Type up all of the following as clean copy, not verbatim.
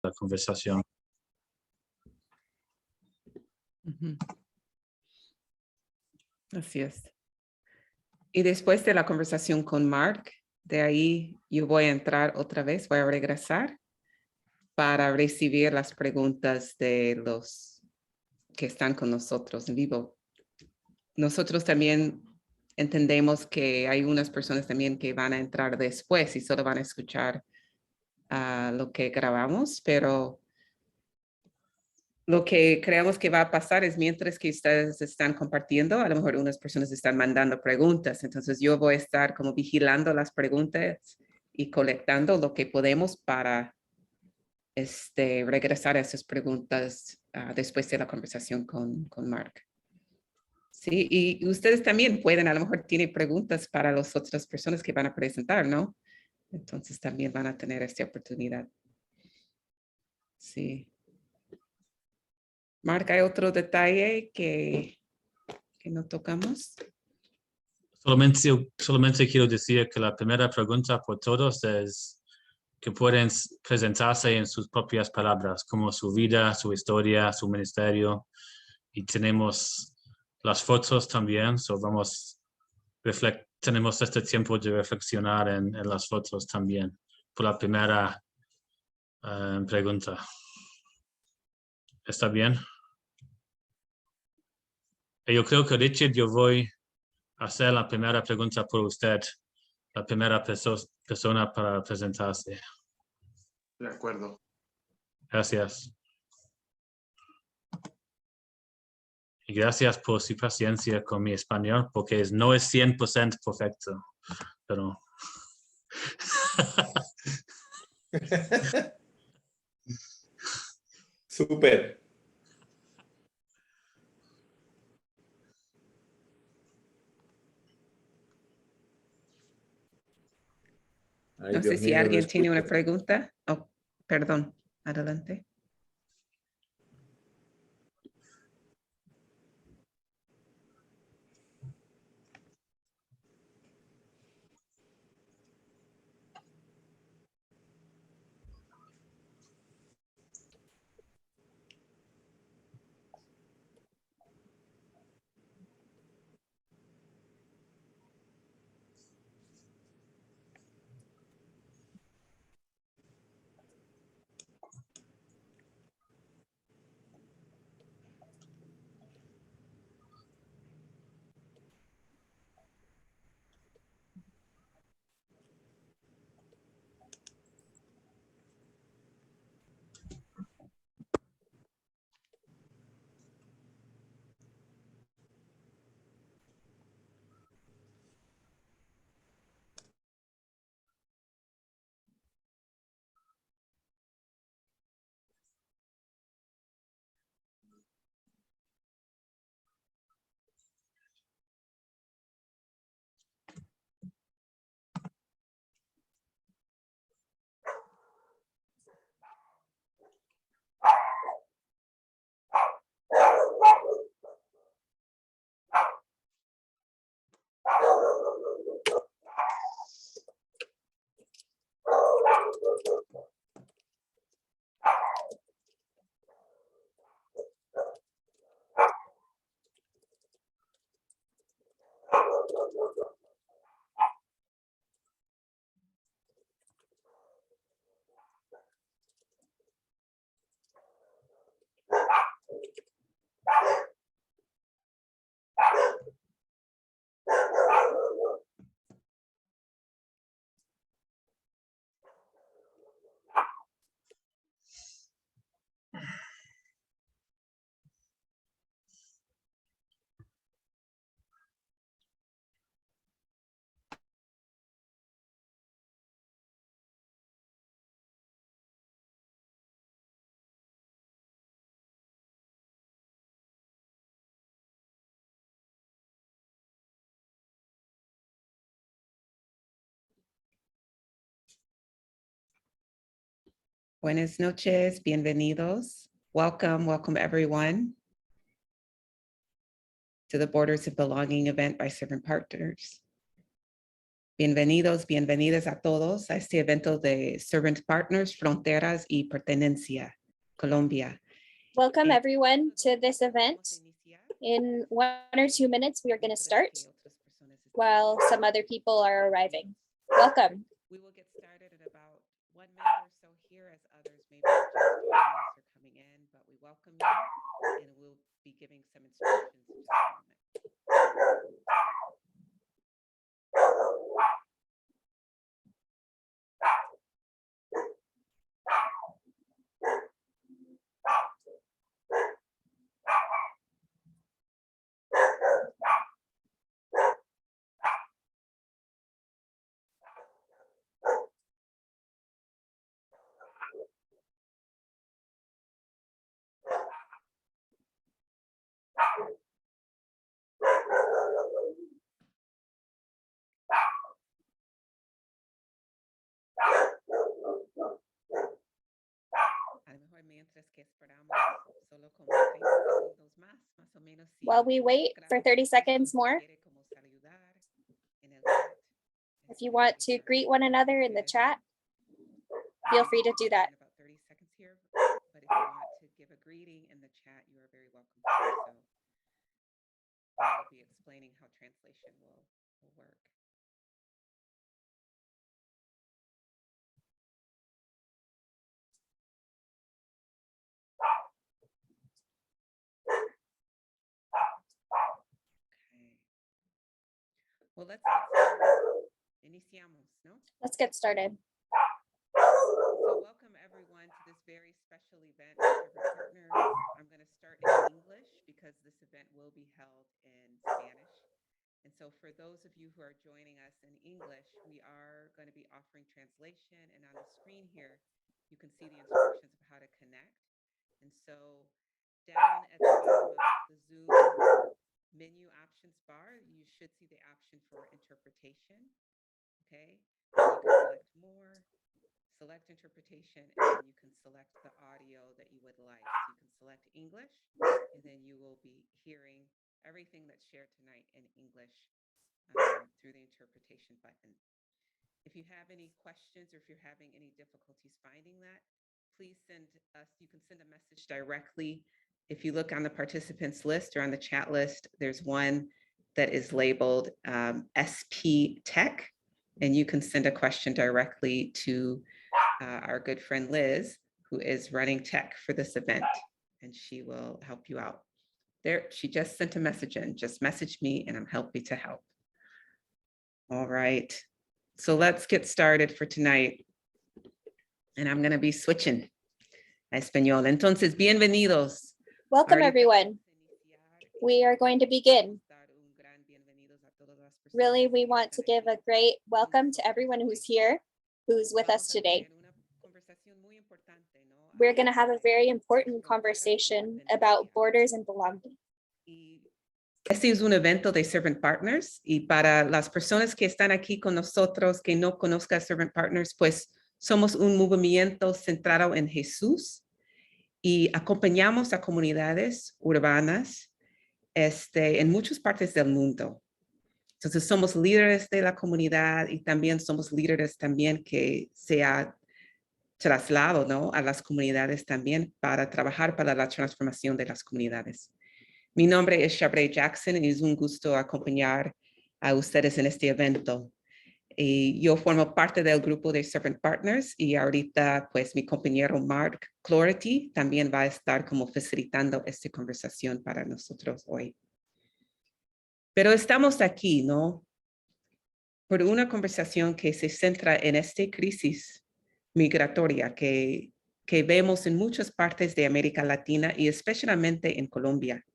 la conversación. Así es. Y después de la conversación con Mark, de ahí yo voy a entrar otra vez, voy a regresar para recibir las preguntas de los que están con nosotros en vivo. Nosotros también entendemos que hay unas personas también que van a entrar después y solo van a escuchar lo que grabamos, pero lo que creemos que va a pasar es mientras que ustedes están compartiendo, a lo mejor unas personas están mandando preguntas, entonces yo voy a estar como vigilando las preguntas y colectando lo que podemos para regresar a esas preguntas después de la conversación con Mark. Sí, y ustedes también pueden, a lo mejor tienen preguntas para las otras personas que van a presentar, ¿no? Entonces también van a tener esta oportunidad. Sí. Mark, ¿hay otro detalle que no tocamos? Solamente quiero decir que la primera pregunta por todos es que pueden presentarse en sus propias palabras, como su vida, su historia, su ministerio. Y tenemos las fotos también, tenemos este tiempo de reflexionar en las fotos también, por la primera pregunta. ¿Está bien? Y yo creo que Richard, yo voy a hacer la primera pregunta por usted, la primera persona para presentarse. De acuerdo. Gracias. Y gracias por su paciencia con mi español, porque no es 100% perfecto, pero... Súper. Ay, No sé Dios si mío, alguien no tiene una escucho. pregunta. Oh, perdón, adelante. Buenas noches, bienvenidos. Welcome everyone to the Borders of Belonging event by Servant Partners. Bienvenidos, bienvenidas a todos a este evento de Servant Partners, Fronteras y Pertenencia, Colombia. Welcome everyone to this event. In 1 or 2 minutes, we are going to start while some other people are arriving. Welcome. We will get started in about 1 minute or so here as others maybe are just joining us or coming in, but we welcome you and we'll be giving some instructions in just a moment. A lo mejor mientras que esperamos solo como 30 segundos más o menos. While we wait for 30 seconds more, if you want to greet one another in the chat, feel free to do that. About 30 seconds here, but if you want to give a greeting in the chat, you are very welcome to do so. I'll be explaining how translation will work. Well, let's get started. Iniciamos, ¿no? Let's get started. So welcome everyone to this very special event with Servant Partners. I'm going to start in English because this event will be held in Spanish. And so for those of you who are joining us in English, we are going to be offering translation. And on the screen here, you can see the instructions of how to connect. And so down at the bottom of the Zoom menu options bar, you should see the option for interpretation. Okay, you can select more, select interpretation, and then you can select the audio that you would like. So you can select English, and then you will be hearing everything that's shared tonight in English through the interpretation button. If you have any questions or if you're having any difficulties finding that, please send us, you can send a message directly. If you look on the participants list or on the chat list, there's one that is labeled SP Tech, and you can send a question directly to our good friend Liz, who is running tech for this event, and she will help you out. There, she just sent a message in, just message me and I'm happy to help. All right, so let's get started for tonight. And I'm gonna be switching a español. Entonces, bienvenidos. Welcome everyone. We are going to begin. Really, we want to give a great welcome to everyone who's here, who's with us today. We're going to have a very important conversation about borders and belonging. Este es un evento de Servant Partners, y para las personas que están aquí con nosotros que no conozcan Servant Partners, pues somos un movimiento centrado en Jesús y acompañamos a comunidades urbanas en muchas partes del mundo. Entonces somos líderes de la comunidad y también somos líderes también que se ha trasladado, ¿no?, a las comunidades también para trabajar para la transformación de las comunidades. Mi nombre es Shabre Jackson y es un gusto acompañar a ustedes en este evento. Y yo formo parte del grupo de Servant Partners y ahorita pues mi compañero Mark Cloherty también va a estar como facilitando esta conversación para nosotros hoy. Pero estamos aquí, ¿no?, por una conversación que se centra en esta crisis migratoria que vemos en muchas partes de América Latina y especialmente en Colombia.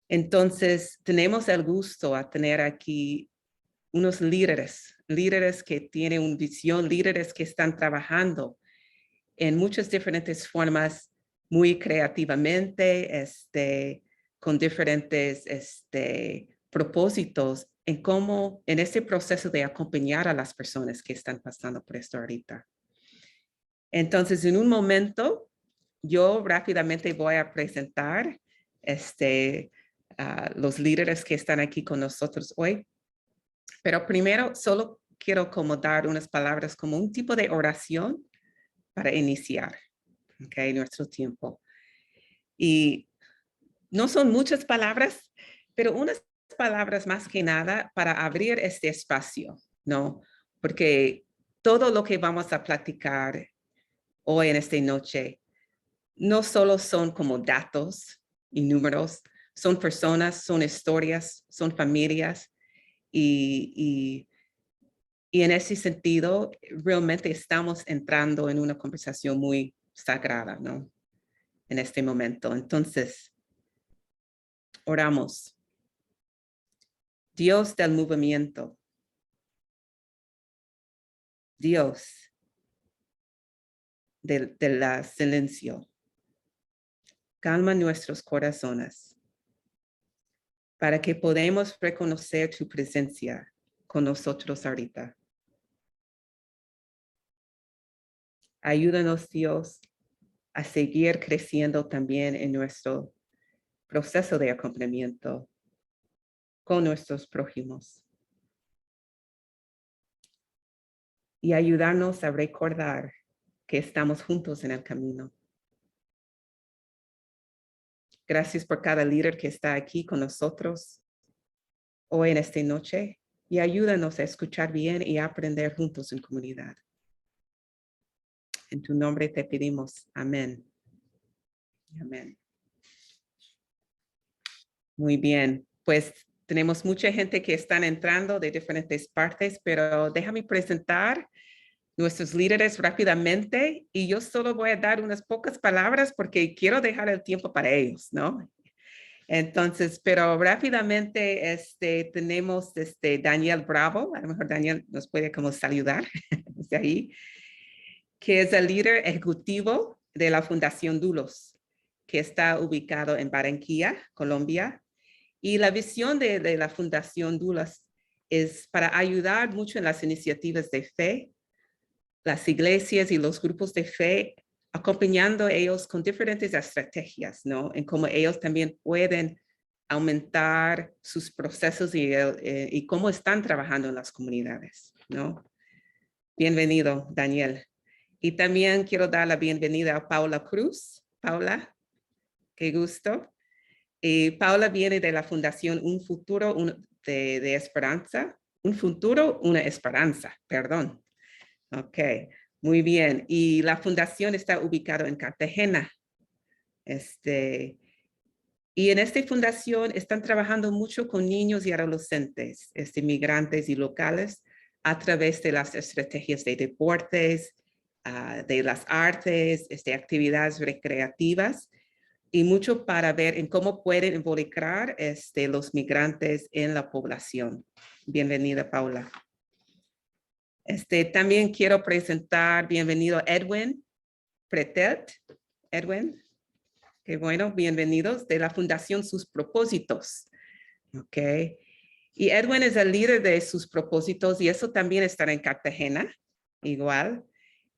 Entonces, tenemos el gusto a tener aquí unos líderes que tienen una visión, líderes que están trabajando en muchas diferentes formas, muy creativamente, con diferentes propósitos en cómo, en ese proceso de acompañar a las personas que están pasando por esto ahorita. Entonces, en un momento, yo rápidamente voy a presentar los líderes que están aquí con nosotros hoy. Pero primero solo quiero como dar unas palabras como un tipo de oración para iniciar, okay, nuestro tiempo. Y no son muchas palabras, pero unas palabras más que nada para abrir este espacio, ¿no? Porque todo lo que vamos a platicar hoy en esta noche no solo son como datos y números, son personas, son historias, son familias y en ese sentido realmente estamos entrando en una conversación muy sagrada, ¿no? En este momento. Entonces, oramos. Dios del movimiento. Dios del silencio. Calma nuestros corazones para que podamos reconocer tu presencia con nosotros ahorita. Ayúdanos, Dios, a seguir creciendo también en nuestro proceso de acompañamiento con nuestros prójimos. Y ayudarnos a recordar que estamos juntos en el camino. Gracias por cada líder que está aquí con nosotros hoy en esta noche y ayúdanos a escuchar bien y a aprender juntos en comunidad. En tu nombre te pedimos. Amén. Amén. Muy bien. Pues tenemos mucha gente que están entrando de diferentes partes, pero déjame presentar nuestros líderes rápidamente y yo solo voy a dar unas pocas palabras porque quiero dejar el tiempo para ellos, ¿no? Entonces, pero rápidamente tenemos Daniel Bravo, a lo mejor Daniel nos puede como saludar desde ahí, que es el líder ejecutivo de la Fundación Doulos, que está ubicado en Barranquilla, Colombia. Y la visión de la Fundación Doulos es para ayudar mucho en las iniciativas de fe, las iglesias y los grupos de fe, acompañando a ellos con diferentes estrategias, ¿no? En cómo ellos también pueden aumentar sus procesos y cómo están trabajando en las comunidades, ¿no? Bienvenido, Daniel. Y también quiero dar la bienvenida a Paula Cruz. Paula, qué gusto. Y Paula viene de la Fundación Un Futuro de Esperanza. Un Futuro, una Esperanza, perdón. Ok, muy bien. Y la fundación está ubicada en Cartagena. Y en esta fundación están trabajando mucho con niños y adolescentes, migrantes y locales, a través de las estrategias de deportes, de las artes, actividades recreativas, y mucho para ver en cómo pueden involucrar los migrantes en la población. Bienvenida, Paula. También quiero presentar, bienvenido Edwin Pretelt. Edwin, qué bueno, bienvenidos de la Fundación Sus Propositos. Ok. Y Edwin es el líder de Sus Propositos y eso también estará en Cartagena, igual.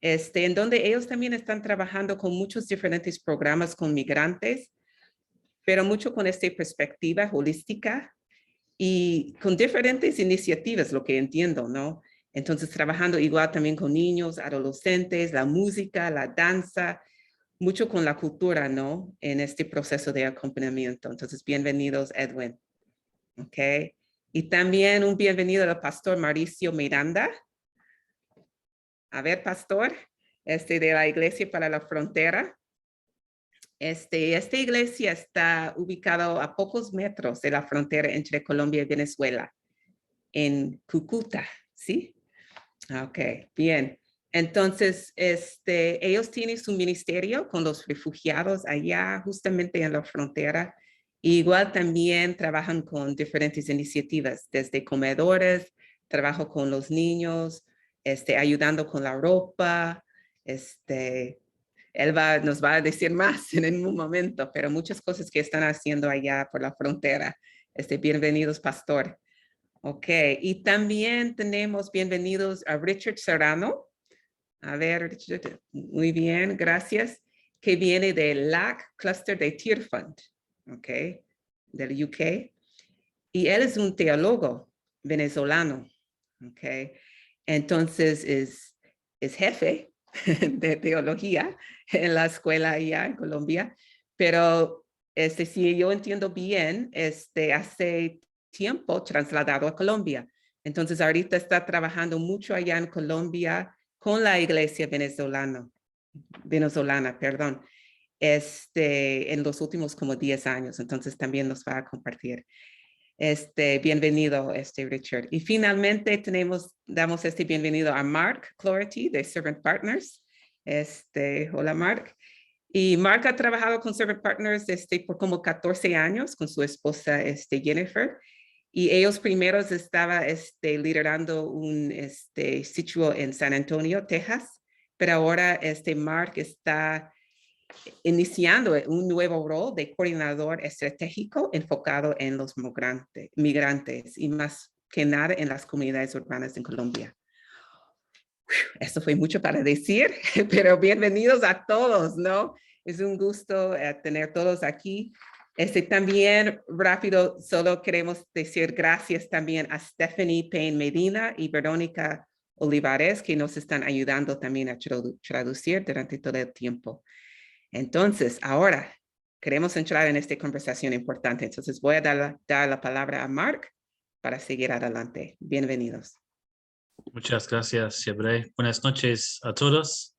En donde ellos también están trabajando con muchos diferentes programas con migrantes, pero mucho con esta perspectiva holística y con diferentes iniciativas, lo que entiendo, ¿no? Entonces, trabajando igual también con niños, adolescentes, la música, la danza, mucho con la cultura, ¿no? En este proceso de acompañamiento. Entonces, bienvenidos, Edwin. ¿Ok? Y también un bienvenido al pastor Mauricio Miranda. A ver, pastor, de la Iglesia para la Frontera. Esta iglesia está ubicada a pocos metros de la frontera entre Colombia y Venezuela, en Cúcuta, ¿sí? Ok, bien. Entonces, ellos tienen su ministerio con los refugiados allá, justamente en la frontera. Igual también trabajan con diferentes iniciativas, desde comedores, trabajo con los niños, ayudando con la ropa. Él nos va a decir más en un momento, pero muchas cosas que están haciendo allá por la frontera. Bienvenidos, pastor. Ok, y también tenemos bienvenidos a Richard Serrano. A ver, Richard, muy bien, gracias. Que viene del LAC Cluster de Tearfund, ok, del UK. Y él es un teólogo venezolano, ¿ok? Entonces es jefe de teología en la escuela allá en Colombia, pero si yo entiendo bien, hace tiempo trasladado a Colombia. Entonces ahorita está trabajando mucho allá en Colombia con la iglesia venezolana, perdón, en los últimos como 10 años. Entonces también nos va a compartir. Bienvenido, Richard. Y finalmente damos bienvenido a Mark Cloherty de Servant Partners. Hola, Mark. Y Mark ha trabajado con Servant Partners por como 14 años con su esposa Jennifer. Y ellos primeros estaban liderando un sitio en San Antonio, Texas. Pero ahora Mark está iniciando un nuevo rol de coordinador estratégico enfocado en los migrantes y más que nada en las comunidades urbanas en Colombia. Eso fue mucho para decir, pero bienvenidos a todos, ¿no? Es un gusto tener todos aquí. También rápido, solo queremos decir gracias también a Stephanie Payne Medina y Verónica Olivares, que nos están ayudando también a traducir durante todo el tiempo. Entonces, ahora queremos entrar en esta conversación importante. Entonces, voy a dar la palabra a Mark para seguir adelante. Bienvenidos. Muchas gracias, Shebre. Buenas noches a todos.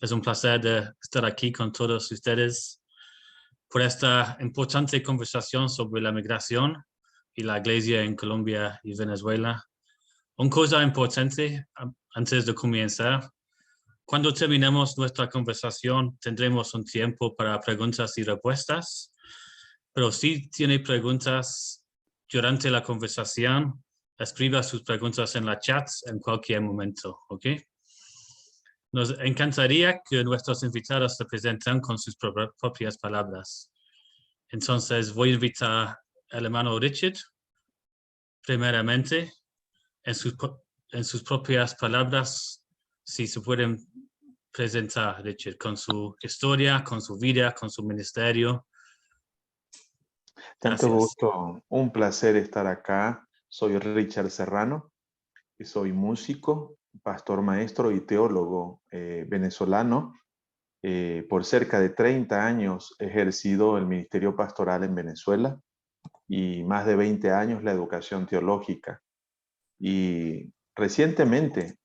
Es un placer de estar aquí con todos ustedes por esta importante conversación sobre la migración y la Iglesia en Colombia y Venezuela. Una cosa importante antes de comenzar. Cuando terminemos nuestra conversación, tendremos un tiempo para preguntas y respuestas. Pero si tiene preguntas durante la conversación, escriba sus preguntas en la chat en cualquier momento, ¿ok? Nos encantaría que nuestros invitados se presenten con sus propias palabras. Entonces, voy a invitar al hermano Richard, primeramente, en sus propias palabras, si se pueden presentar, Richard, con su historia, con su vida, con su ministerio. Tanto Gracias. gusto, un placer estar acá. Soy Richard Serrano y soy músico, pastor maestro y teólogo venezolano. Por cerca de 30 años he ejercido el ministerio pastoral en Venezuela y más de 20 años la educación teológica. Y recientemente,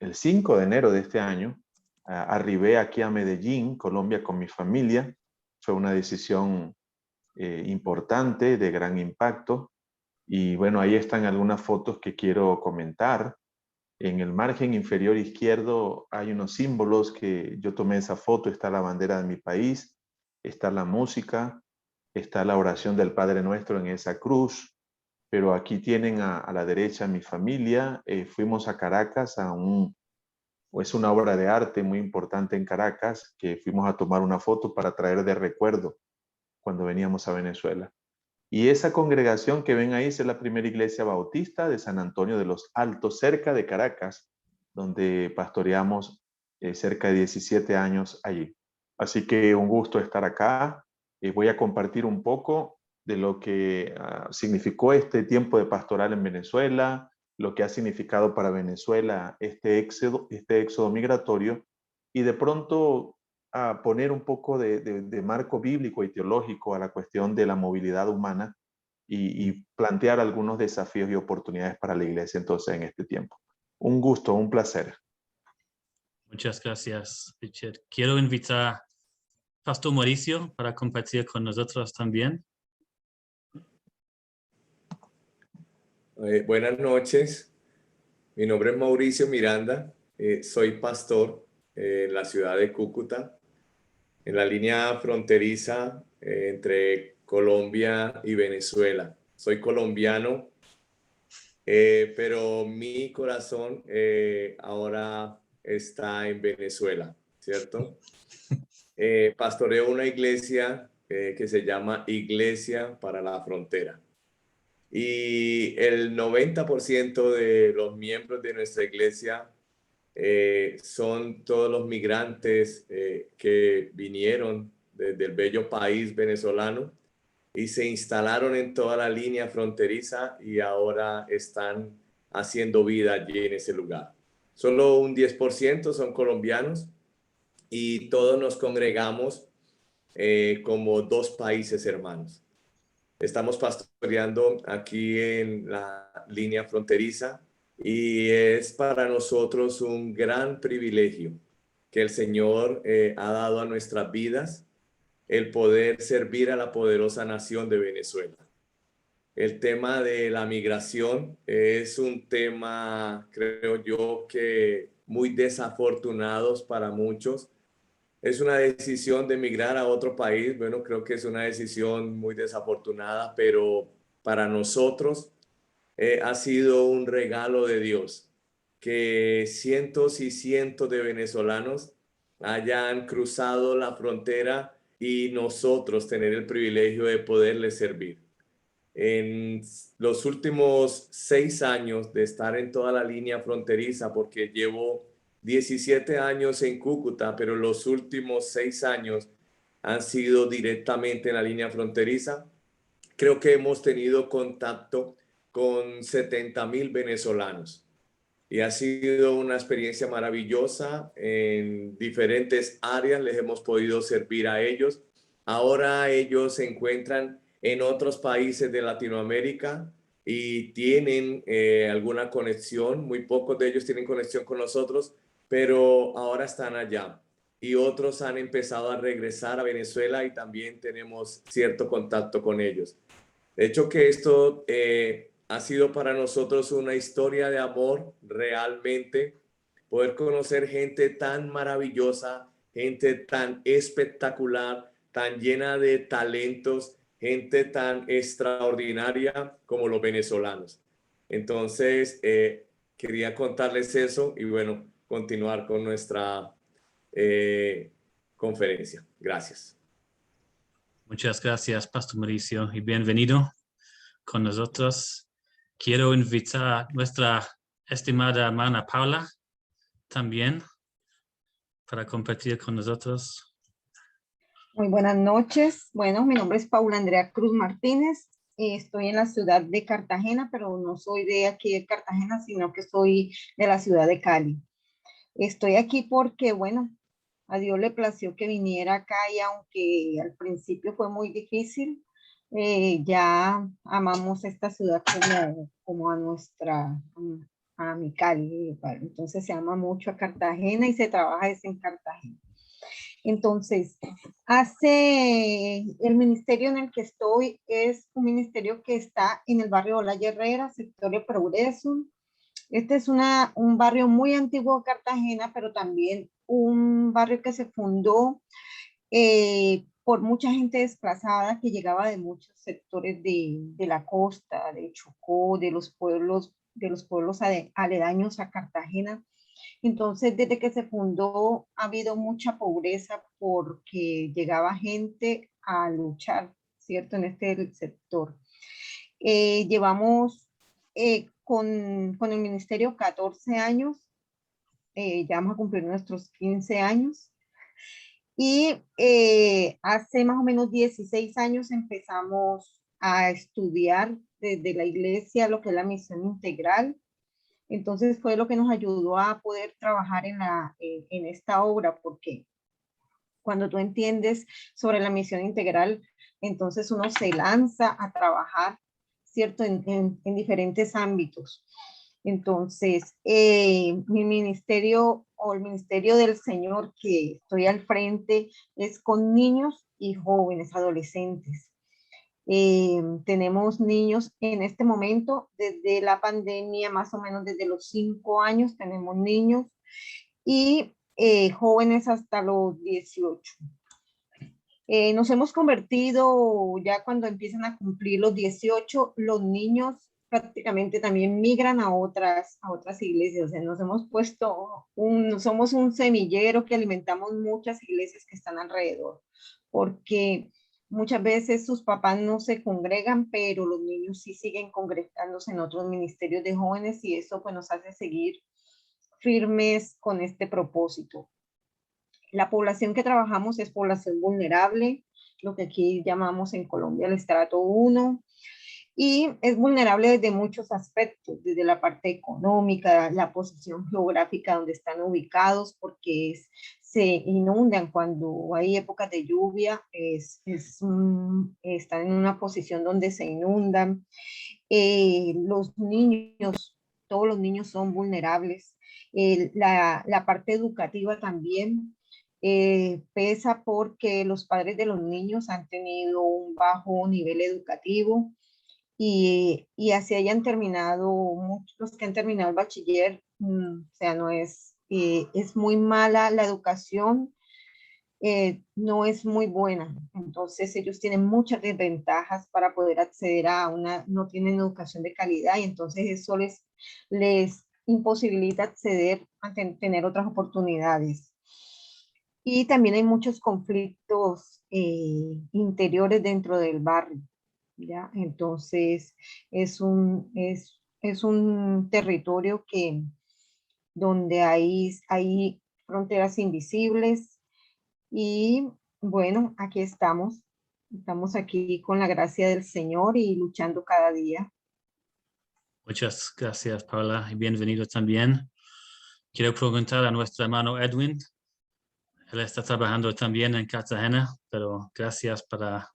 el 5 de enero de este año, arribé aquí a Medellín, Colombia, con mi familia. Fue una decisión importante, de gran impacto. Y bueno, ahí están algunas fotos que quiero comentar. En el margen inferior izquierdo hay unos símbolos que yo tomé esa foto. Está la bandera de mi país, está la música, está la oración del Padre Nuestro en esa cruz. Pero aquí tienen a la derecha mi familia. Fuimos a Caracas es una obra de arte muy importante en Caracas, que fuimos a tomar una foto para traer de recuerdo cuando veníamos a Venezuela. Y esa congregación que ven ahí es la primera iglesia bautista de San Antonio de los Altos, cerca de Caracas, donde pastoreamos cerca de 17 años allí. Así que un gusto estar acá. Voy a compartir un poco de lo que significó este tiempo de pastoral en Venezuela, lo que ha significado para Venezuela este éxodo migratorio, y de pronto a poner un poco de marco bíblico y teológico a la cuestión de la movilidad humana y plantear algunos desafíos y oportunidades para la iglesia entonces en este tiempo. Un gusto, un placer. Muchas gracias, Richard. Quiero invitar a Pastor Mauricio para compartir con nosotros también. Buenas noches. Mi nombre es Mauricio Miranda. Soy pastor en la ciudad de Cúcuta, en la línea fronteriza entre Colombia y Venezuela. Soy colombiano, pero mi corazón ahora está en Venezuela, ¿cierto? Pastoreo una iglesia que se llama Iglesia para la Frontera. Y el 90% de los miembros de nuestra iglesia son todos los migrantes que vinieron desde el bello país venezolano y se instalaron en toda la línea fronteriza y ahora están haciendo vida allí en ese lugar. Solo un 10% son colombianos y todos nos congregamos como dos países hermanos. Estamos pastoreando aquí en la línea fronteriza y es para nosotros un gran privilegio que el Señor ha dado a nuestras vidas el poder servir a la poderosa nación de Venezuela. El tema de la migración es un tema, creo yo, que muy desafortunados para muchos. Es una decisión de emigrar a otro país. Bueno, creo que es una decisión muy desafortunada, pero para nosotros ha sido un regalo de Dios que cientos y cientos de venezolanos hayan cruzado la frontera y nosotros tener el privilegio de poderles servir. En los últimos 6 años de estar en toda la línea fronteriza, porque llevo 17 años en Cúcuta, pero los últimos 6 años han sido directamente en la línea fronteriza. Creo que hemos tenido contacto con 70,000 venezolanos y ha sido una experiencia maravillosa. En diferentes áreas les hemos podido servir a ellos. Ahora ellos se encuentran en otros países de Latinoamérica y tienen alguna conexión. Muy pocos de ellos tienen conexión con nosotros, pero ahora están allá. Y otros han empezado a regresar a Venezuela y también tenemos cierto contacto con ellos. De hecho que esto ha sido para nosotros una historia de amor realmente, poder conocer gente tan maravillosa, gente tan espectacular, tan llena de talentos, gente tan extraordinaria como los venezolanos. Entonces, quería contarles eso y bueno, continuar con nuestra conferencia. Gracias. Muchas gracias, Pastor Mauricio, y bienvenido con nosotros. Quiero invitar a nuestra estimada hermana Paula también para compartir con nosotros. Muy buenas noches. Bueno, mi nombre es Paula Andrea Cruz Martínez. Estoy en la ciudad de Cartagena, pero no soy de aquí de Cartagena, sino que soy de la ciudad de Cali. Estoy aquí porque, bueno, a Dios le plació que viniera acá y aunque al principio fue muy difícil, ya amamos esta ciudad como a mi Cali. Entonces se ama mucho a Cartagena y se trabaja en Cartagena. Entonces, el ministerio en el que estoy es un ministerio que está en el barrio La Herrera, sector de Progreso. Este es un barrio muy antiguo de Cartagena, pero también un barrio que se fundó por mucha gente desplazada que llegaba de muchos sectores de la costa, de Chocó, de los pueblos aledaños a Cartagena. Entonces, desde que se fundó ha habido mucha pobreza porque llegaba gente a luchar, ¿cierto? En este sector. Llevamos con el ministerio 14 años, ya vamos a cumplir nuestros 15 años. Y hace más o menos 16 años empezamos a estudiar desde la iglesia lo que es la misión integral. Entonces fue lo que nos ayudó a poder trabajar en esta obra, porque cuando tú entiendes sobre la misión integral, entonces uno se lanza a trabajar, ¿cierto? En diferentes ámbitos. Entonces, mi ministerio o el ministerio del Señor que estoy al frente es con niños y jóvenes, adolescentes. Tenemos niños en este momento, desde la pandemia, más o menos desde los 5 años, tenemos niños y jóvenes hasta los 18. Nos hemos convertido ya cuando empiezan a cumplir los 18, los niños prácticamente también migran a otras iglesias. O sea, nos hemos puesto somos un semillero que alimentamos muchas iglesias que están alrededor, porque muchas veces sus papás no se congregan, pero los niños sí siguen congregándose en otros ministerios de jóvenes y eso pues nos hace seguir firmes con este propósito. La población que trabajamos es población vulnerable, lo que aquí llamamos en Colombia el estrato 1. Y es vulnerable desde muchos aspectos, desde la parte económica, la posición geográfica donde están ubicados, porque se inundan cuando hay épocas de lluvia, están en una posición donde se inundan. Los niños, todos los niños son vulnerables. La parte educativa también pesa porque los padres de los niños han tenido un bajo nivel educativo y así hayan terminado, muchos que han terminado el bachiller, o sea, no es muy mala la educación, no es muy buena. Entonces ellos tienen muchas desventajas para poder acceder a no tienen educación de calidad y entonces eso les imposibilita acceder a tener otras oportunidades. Y también hay muchos conflictos interiores dentro del barrio, ¿ya? Entonces es un territorio donde hay fronteras invisibles y bueno, aquí estamos. Estamos aquí con la gracia del Señor y luchando cada día. Muchas gracias, Paula, y bienvenido también. Quiero preguntar a nuestro hermano Edwin. Él está trabajando también en Cartagena, pero gracias para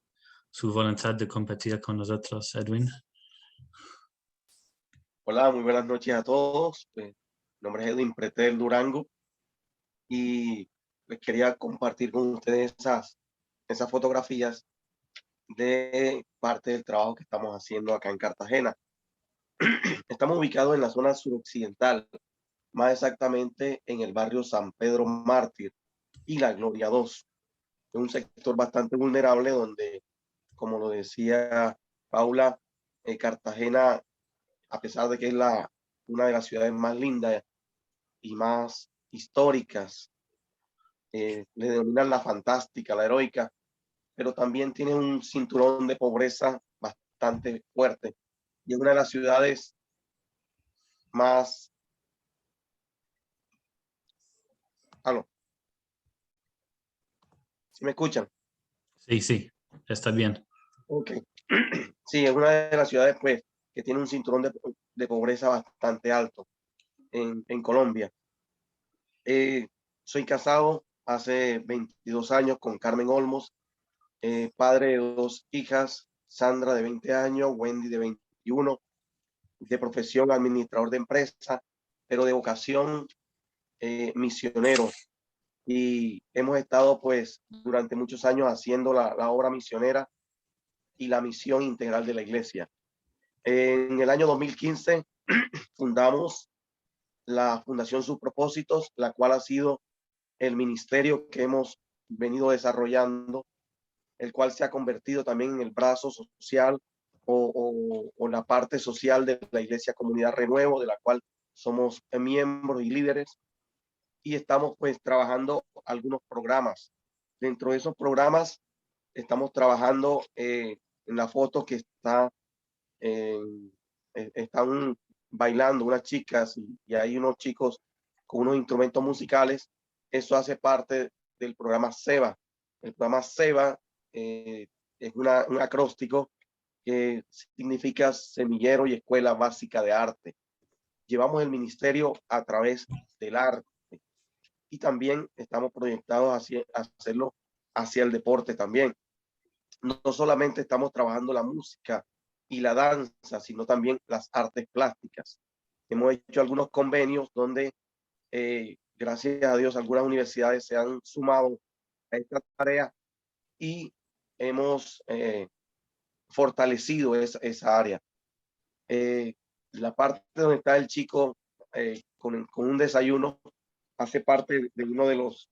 su voluntad de compartir con nosotros, Edwin. Hola, muy buenas noches a todos. Mi nombre es Edwin Pretelt Durango y les quería compartir con ustedes esas fotografías de parte del trabajo que estamos haciendo acá en Cartagena. Estamos ubicados en la zona suroccidental, más exactamente en el barrio San Pedro Mártir y la Gloria 2. Es un sector bastante vulnerable donde, como lo decía Paula, Cartagena, a pesar de que es una de las ciudades más lindas y más históricas, le denominan la fantástica, la heroica, pero también tiene un cinturón de pobreza bastante fuerte y es una de las ciudades más... ¿Aló? ¿Sí me escuchan? Sí, está bien. Ok. Sí, es una de las ciudades pues, que tiene un cinturón de pobreza bastante alto en Colombia. Soy casado hace 22 años con Carmen Olmos, padre de 2 hijas, Sandra de 20 años, Wendy de 21, de profesión administrador de empresa, pero de vocación misionero. Y hemos estado pues durante muchos años haciendo la obra misionera y la misión integral de la iglesia. En el año 2015 fundamos la Fundación Sus Propositos, la cual ha sido el ministerio que hemos venido desarrollando, el cual se ha convertido también en el brazo social o la parte social de la Iglesia Comunidad Renuevo, de la cual somos miembros y líderes, y estamos pues trabajando algunos programas. Dentro de esos programas estamos trabajando en la foto que están bailando unas chicas y hay unos chicos con unos instrumentos musicales. Eso hace parte del programa SEBA. El programa SEBA es un acróstico que significa Semillero y Escuela Básica de Arte. Llevamos el ministerio a través del arte y también estamos proyectados hacia hacerlo hacia el deporte también. No solamente estamos trabajando la música y la danza, sino también las artes plásticas. Hemos hecho algunos convenios donde, gracias a Dios, algunas universidades se han sumado a esta tarea y hemos fortalecido esa área. La parte donde está el chico con un desayuno hace parte de uno de los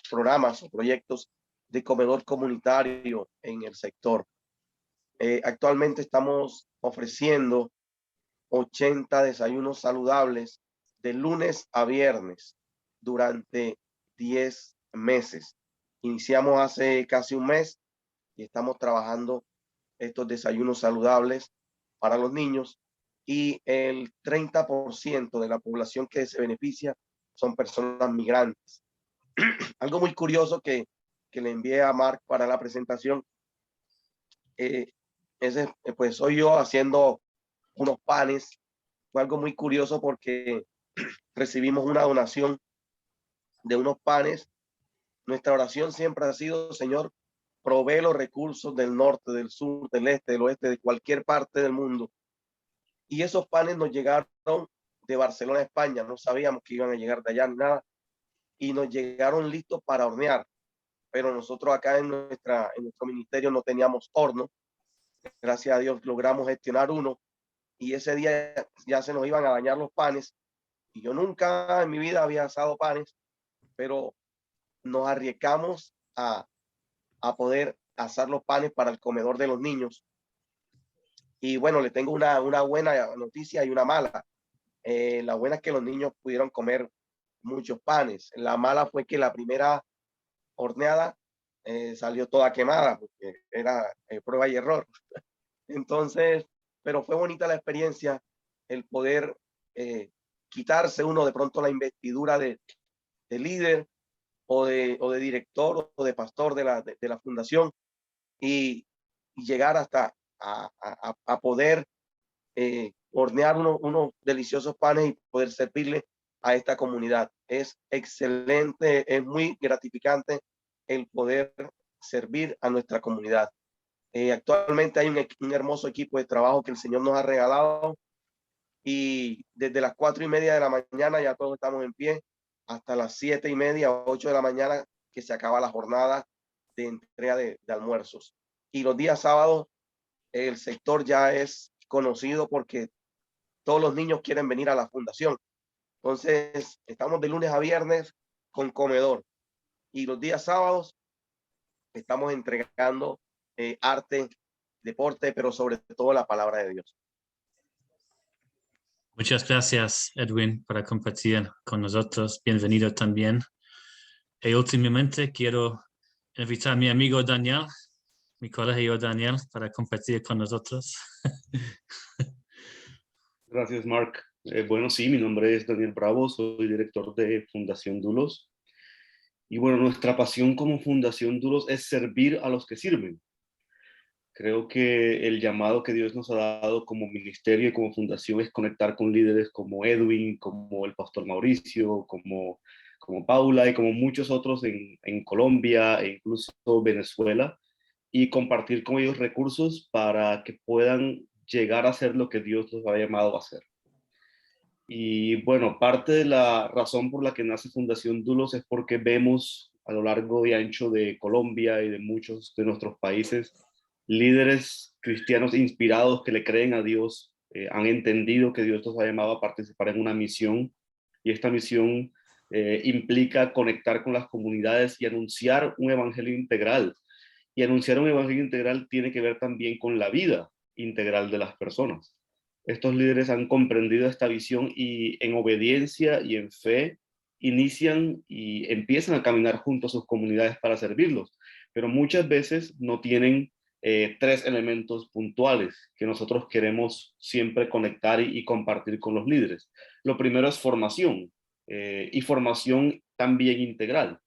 programas o proyectos de comedor comunitario en el sector. Actualmente estamos ofreciendo 80 desayunos saludables de lunes a viernes durante 10 meses. Iniciamos hace casi un mes y estamos trabajando estos desayunos saludables para los niños y el 30% de la población que se beneficia son personas migrantes. Algo muy curioso que que le envié a Mark para la presentación, pues soy yo haciendo unos panes. Fue algo muy curioso porque recibimos una donación de unos panes. Nuestra oración siempre ha sido: Señor, provee los recursos del norte, del sur, del este, del oeste, de cualquier parte del mundo. Y esos panes nos llegaron de Barcelona, España. No sabíamos que iban a llegar de allá ni nada. Y nos llegaron listos para hornear. Pero nosotros acá en nuestro ministerio no teníamos horno. Gracias a Dios logramos gestionar uno. Y ese día ya se nos iban a dañar los panes. Y yo nunca en mi vida había asado panes, pero nos arriesgamos a poder asar los panes para el comedor de los niños. Y bueno, le tengo una buena noticia y una mala. La buena es que los niños pudieron comer muchos panes. La mala fue que la primera horneada salió toda quemada, porque era prueba y error. Entonces, pero fue bonita la experiencia, el poder quitarse uno de pronto la investidura de líder o de director o de pastor de la fundación y llegar hasta a poder hornear unos deliciosos panes y poder servirle a esta comunidad. Es excelente, es muy gratificante el poder servir a nuestra comunidad. Actualmente hay un hermoso equipo de trabajo que el Señor nos ha regalado y desde las 4:30 de la mañana ya todos estamos en pie hasta las 7:30 o 8 de la mañana que se acaba la jornada de entrega de almuerzos. Y los días sábados el sector ya es conocido porque todos los niños quieren venir a la fundación. Entonces estamos de lunes a viernes con comedor y los días sábados estamos entregando arte, deporte, pero sobre todo la palabra de Dios. Muchas gracias, Edwin, por compartir con nosotros. Bienvenido también. Y últimamente quiero invitar a mi amigo Daniel, mi colegio Daniel, para compartir con nosotros. Gracias, Mark. Bueno, sí, mi nombre es Daniel Bravo, soy director de Fundación Doulos. Y bueno, nuestra pasión como Fundación Doulos es servir a los que sirven. Creo que el llamado que Dios nos ha dado como ministerio y como fundación es conectar con líderes como Edwin, como el pastor Mauricio, como Paula y como muchos otros en Colombia e incluso Venezuela, y compartir con ellos recursos para que puedan llegar a hacer lo que Dios los ha llamado a hacer. Y bueno, parte de la razón por la que nace Fundación Doulos es porque vemos a lo largo y ancho de Colombia y de muchos de nuestros países líderes cristianos inspirados que le creen a Dios, han entendido que Dios los ha llamado a participar en una misión, y esta misión implica conectar con las comunidades y anunciar un evangelio integral. Y anunciar un evangelio integral tiene que ver también con la vida integral de las personas. Estos líderes han comprendido esta visión y en obediencia y en fe inician y empiezan a caminar junto a sus comunidades para servirlos, pero muchas veces no tienen tres elementos puntuales que nosotros queremos siempre conectar y compartir con los líderes. Lo primero es formación, y formación también integral.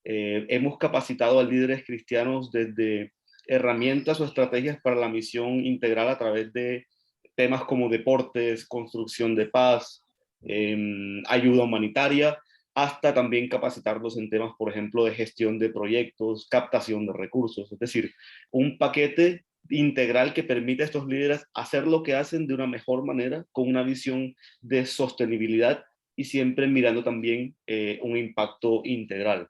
Hemos capacitado a líderes cristianos desde herramientas o estrategias para la misión integral a través de temas como deportes, construcción de paz, ayuda humanitaria, hasta también capacitarlos en temas, por ejemplo, de gestión de proyectos, captación de recursos. Es decir, un paquete integral que permite a estos líderes hacer lo que hacen de una mejor manera, con una visión de sostenibilidad y siempre mirando también un impacto integral.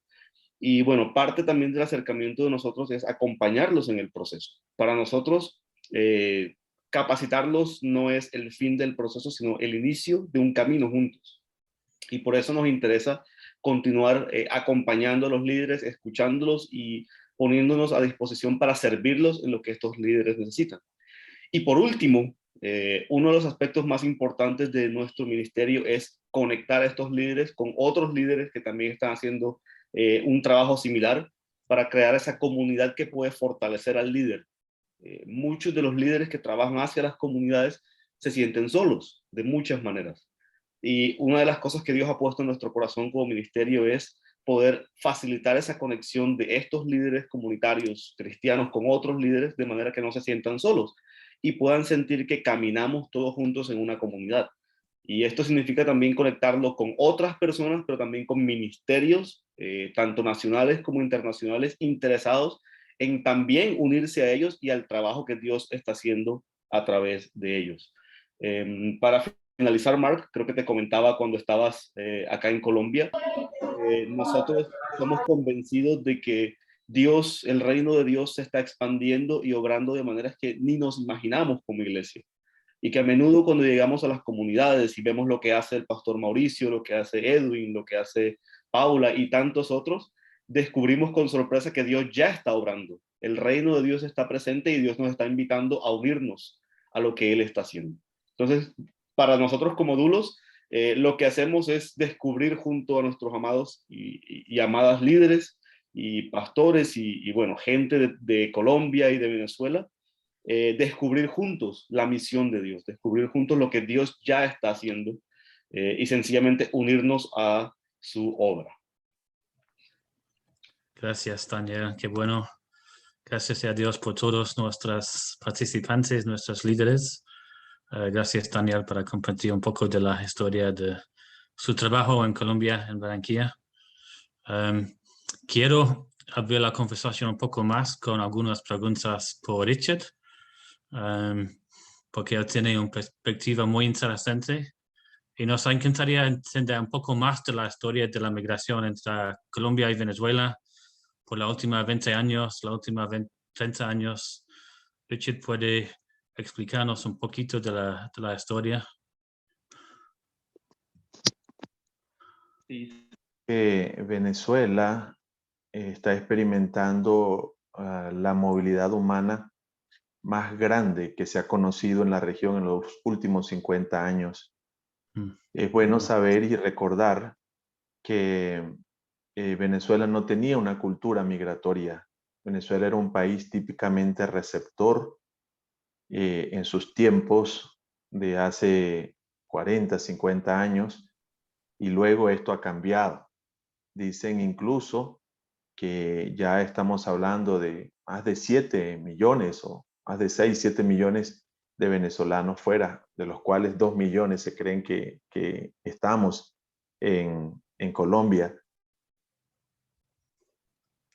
Y bueno, parte también del acercamiento de nosotros es acompañarlos en el proceso. Para nosotros, capacitarlos no es el fin del proceso, sino el inicio de un camino juntos. Y por eso nos interesa continuar acompañando a los líderes, escuchándolos y poniéndonos a disposición para servirlos en lo que estos líderes necesitan. Y por último, uno de los aspectos más importantes de nuestro ministerio es conectar a estos líderes con otros líderes que también están haciendo un trabajo similar para crear esa comunidad que puede fortalecer al líder. Muchos de los líderes que trabajan hacia las comunidades se sienten solos de muchas maneras. Y una de las cosas que Dios ha puesto en nuestro corazón como ministerio es poder facilitar esa conexión de estos líderes comunitarios cristianos con otros líderes de manera que no se sientan solos y puedan sentir que caminamos todos juntos en una comunidad. Y esto significa también conectarlo con otras personas, pero también con ministerios, tanto nacionales como internacionales, interesados en también unirse a ellos y al trabajo que Dios está haciendo a través de ellos. Para finalizar, Mark, creo que te comentaba cuando estabas acá en Colombia, nosotros somos convencidos de que Dios, el reino de Dios se está expandiendo y obrando de maneras que ni nos imaginamos como iglesia. Y que a menudo cuando llegamos a las comunidades y vemos lo que hace el pastor Mauricio, lo que hace Edwin, lo que hace Paula y tantos otros, descubrimos con sorpresa que Dios ya está obrando. El reino de Dios está presente y Dios nos está invitando a unirnos a lo que Él está haciendo. Entonces, para nosotros como Doulos, lo que hacemos es descubrir junto a nuestros amados y amadas líderes y pastores y bueno, gente de Colombia y de Venezuela, descubrir juntos la misión de Dios, descubrir juntos lo que Dios ya está haciendo y sencillamente unirnos a su obra. Gracias, Daniel. Qué bueno. Gracias a Dios por todos nuestros participantes, nuestros líderes. Gracias, Daniel, para compartir un poco de la historia de su trabajo en Colombia, en Barranquilla. Quiero abrir la conversación un poco más con algunas preguntas por Richard, porque él tiene una perspectiva muy interesante y nos encantaría entender un poco más de la historia de la migración entre Colombia y Venezuela por los últimos 20 años, los últimos 30 años. Richard, ¿puede explicarnos un poquito de la historia? Sí. Venezuela está experimentando la movilidad humana más grande que se ha conocido en la región en los últimos 50 años. Es bueno saber y recordar que Venezuela no tenía una cultura migratoria. Venezuela era un país típicamente receptor en sus tiempos de hace 40, 50 años, y luego esto ha cambiado. Dicen incluso que ya estamos hablando de más de 7 millones o más de 6, 7 millones de venezolanos fuera, de los cuales 2 millones se creen que estamos en Colombia.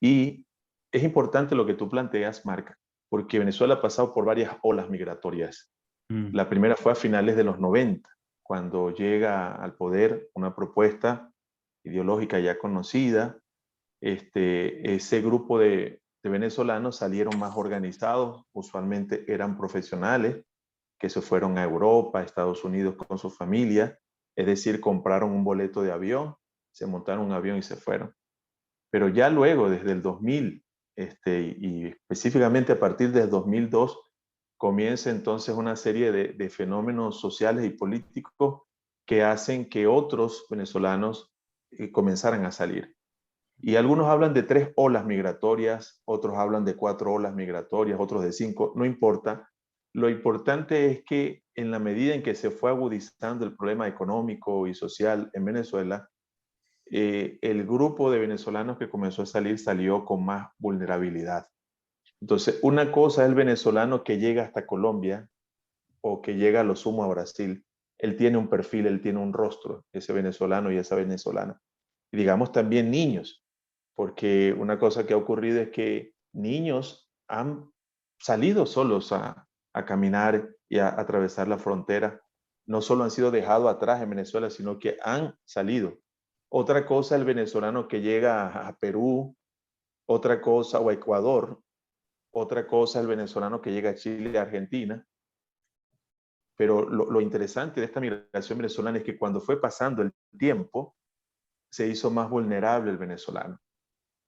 Y es importante lo que tú planteas, Marc, porque Venezuela ha pasado por varias olas migratorias. La primera fue a finales de los 90, cuando llega al poder una propuesta ideológica ya conocida. Ese grupo de venezolanos salieron más organizados, usualmente eran profesionales que se fueron a Europa, a Estados Unidos con su familia, es decir, compraron un boleto de avión, se montaron un avión y se fueron. Pero ya luego, desde el 2000, y específicamente a partir del 2002, comienza entonces una serie de fenómenos sociales y políticos que hacen que otros venezolanos comenzaran a salir. Y algunos hablan de 3 olas migratorias, otros hablan de 4 olas migratorias, otros de 5, no importa. Lo importante es que en la medida en que se fue agudizando el problema económico y social en Venezuela, el grupo de venezolanos que comenzó a salir salió con más vulnerabilidad. Entonces, una cosa es el venezolano que llega hasta Colombia o que llega a lo sumo a Brasil. Él tiene un perfil, él tiene un rostro, ese venezolano y esa venezolana. Y digamos también niños, porque una cosa que ha ocurrido es que niños han salido solos a caminar y a atravesar la frontera. No solo han sido dejados atrás en Venezuela, sino que han salido. Otra cosa el venezolano que llega a Perú, otra cosa, o a Ecuador, otra cosa el venezolano que llega a Chile y a Argentina. Pero lo interesante de esta migración venezolana es que cuando fue pasando el tiempo, se hizo más vulnerable el venezolano.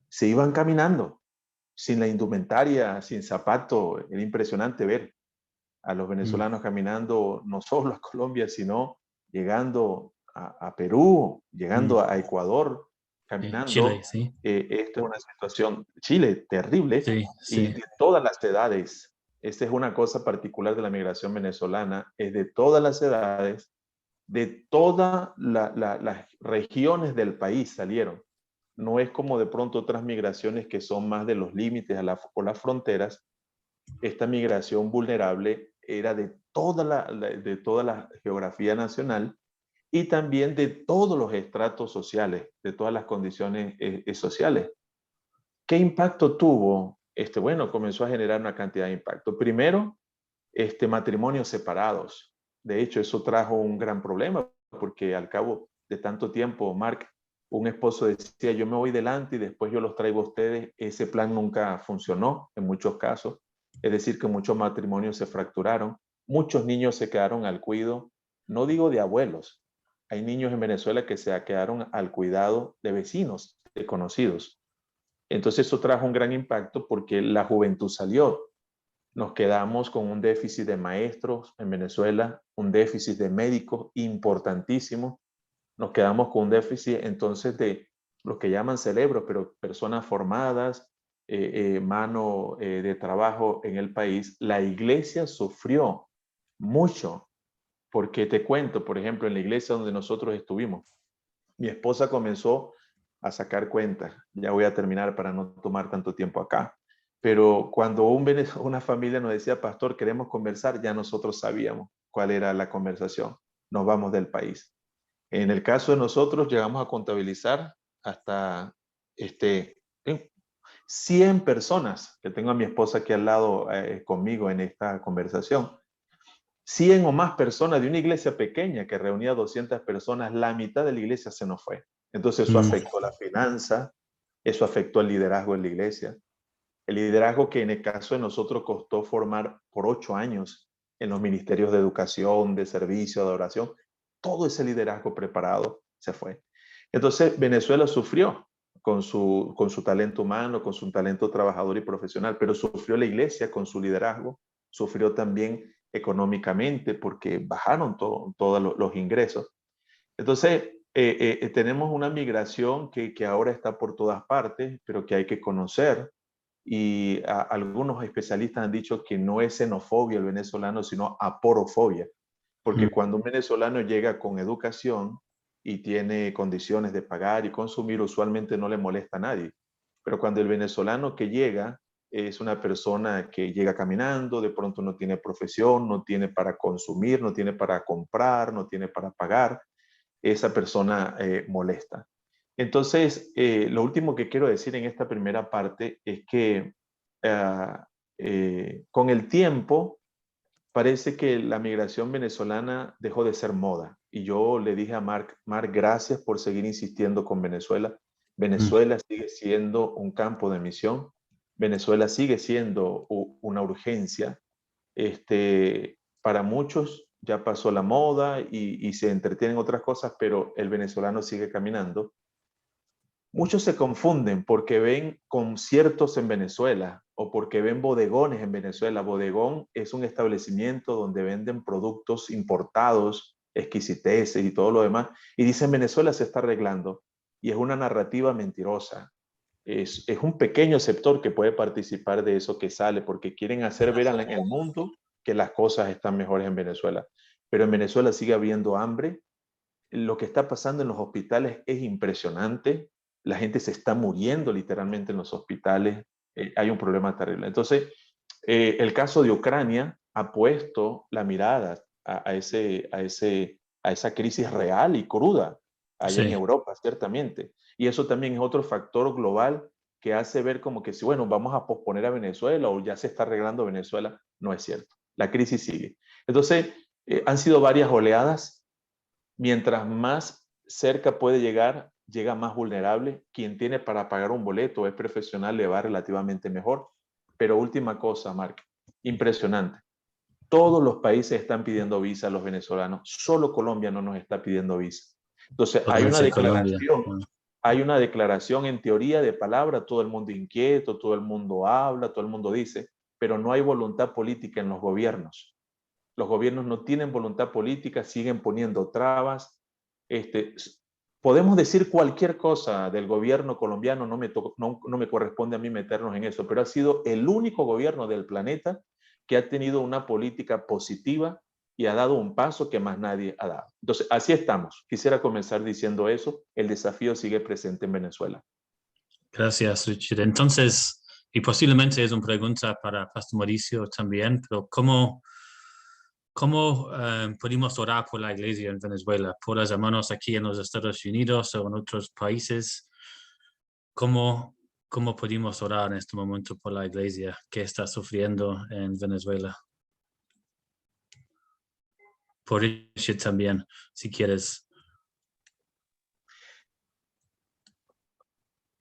Se iban caminando, sin la indumentaria, sin zapato. Era impresionante ver a los venezolanos caminando no solo a Colombia, sino llegando a Perú, llegando a Ecuador, caminando. Chile, sí. Esto es una situación, Chile, terrible, Sí, sí. y de todas las edades. Esta es una cosa particular de la migración venezolana, es de todas las edades, de todas las regiones del país salieron. no es como de pronto otras migraciones que son más de los límites o las fronteras. Esta migración vulnerable era de toda la geografía nacional y también de todos los estratos sociales, de todas las condiciones sociales. ¿Qué impacto tuvo? Bueno, comenzó a generar una cantidad de impacto. Primero, matrimonios separados. De hecho, eso trajo un gran problema, porque al cabo de tanto tiempo, Mark, un esposo decía, yo me voy delante y después yo los traigo a ustedes. Ese plan nunca funcionó en muchos casos. Es decir, que muchos matrimonios se fracturaron. Muchos niños se quedaron al cuidado, no digo de abuelos. Hay niños en Venezuela que se quedaron al cuidado de vecinos, de conocidos. Entonces eso trajo un gran impacto porque la juventud salió. Nos quedamos con un déficit de maestros en Venezuela, un déficit de médicos importantísimo. Nos quedamos con un déficit entonces de lo que llaman cerebros, pero personas formadas, mano de trabajo en el país. La iglesia sufrió mucho, porque te cuento, por ejemplo, en la iglesia donde nosotros estuvimos, mi esposa comenzó a sacar cuentas. Ya voy a terminar para no tomar tanto tiempo acá. Pero cuando una familia nos decía, pastor, queremos conversar, ya nosotros sabíamos cuál era la conversación. Nos vamos del país. En el caso de nosotros, llegamos a contabilizar hasta 100 personas, que tengo a mi esposa aquí al lado conmigo en esta conversación. 100 o más personas de una iglesia pequeña que reunía 200 personas, la mitad de la iglesia se nos fue. Entonces eso afectó la finanza, eso afectó el liderazgo en la iglesia. El liderazgo que en el caso de nosotros costó formar por 8 años en los ministerios de educación, de servicio, de oración, todo ese liderazgo preparado se fue. Entonces Venezuela sufrió con su talento humano, con su talento trabajador y profesional, pero sufrió la iglesia con su liderazgo, sufrió también económicamente porque bajaron todos los ingresos. Entonces, tenemos una migración que ahora está por todas partes, pero que hay que conocer. Y algunos especialistas han dicho que no es xenofobia el venezolano, sino aporofobia. Porque cuando un venezolano llega con educación y tiene condiciones de pagar y consumir, usualmente no le molesta a nadie. Pero cuando el venezolano que llega es una persona que llega caminando, de pronto no tiene profesión, no tiene para consumir, no tiene para comprar, no tiene para pagar, esa persona molesta. Entonces, lo último que quiero decir en esta primera parte es que con el tiempo parece que la migración venezolana dejó de ser moda. Y yo le dije a Mark, gracias por seguir insistiendo con Venezuela. Venezuela sigue siendo un campo de misión. Venezuela sigue siendo una urgencia. Para muchos ya pasó la moda y se entretienen otras cosas, pero el venezolano sigue caminando. Muchos se confunden porque ven conciertos en Venezuela o porque ven bodegones en Venezuela. Bodegón es un establecimiento donde venden productos importados, exquisiteces y todo lo demás, y dicen Venezuela se está arreglando. Y es una narrativa mentirosa. Es un pequeño sector que puede participar de eso que sale porque quieren hacer ver en el mundo que las cosas están mejores en Venezuela. Pero en Venezuela sigue habiendo hambre. Lo que está pasando en los hospitales es impresionante. La gente se está muriendo literalmente en los hospitales. Hay un problema terrible. Entonces, el caso de Ucrania ha puesto la mirada a esa crisis real y cruda allá en Europa, ciertamente. Y eso también es otro factor global que hace ver como que si, bueno, vamos a posponer a Venezuela o ya se está arreglando Venezuela. No es cierto. La crisis sigue. Entonces, han sido varias oleadas. Mientras más cerca puede llegar, llega más vulnerable. Quien tiene para pagar un boleto es profesional, le va relativamente mejor. Pero última cosa, Mark, impresionante. Todos los países están pidiendo visa a los venezolanos. Solo Colombia no nos está pidiendo visa. Entonces, hay una declaración en teoría de palabra, todo el mundo inquieto, todo el mundo habla, todo el mundo dice, pero no hay voluntad política en los gobiernos. Los gobiernos no tienen voluntad política, siguen poniendo trabas. Podemos decir cualquier cosa del gobierno colombiano, no me corresponde a mí meternos en eso, pero ha sido el único gobierno del planeta que ha tenido una política positiva y ha dado un paso que más nadie ha dado. Entonces, así estamos. Quisiera comenzar diciendo eso. El desafío sigue presente en Venezuela. Gracias, Richard. Entonces, y posiblemente es una pregunta para Pastor Mauricio también, pero ¿cómo podemos orar por la iglesia en Venezuela, por los hermanos aquí en los Estados Unidos o en otros países? ¿Cómo podemos orar en este momento por la iglesia que está sufriendo en Venezuela? Por Richard también, si quieres.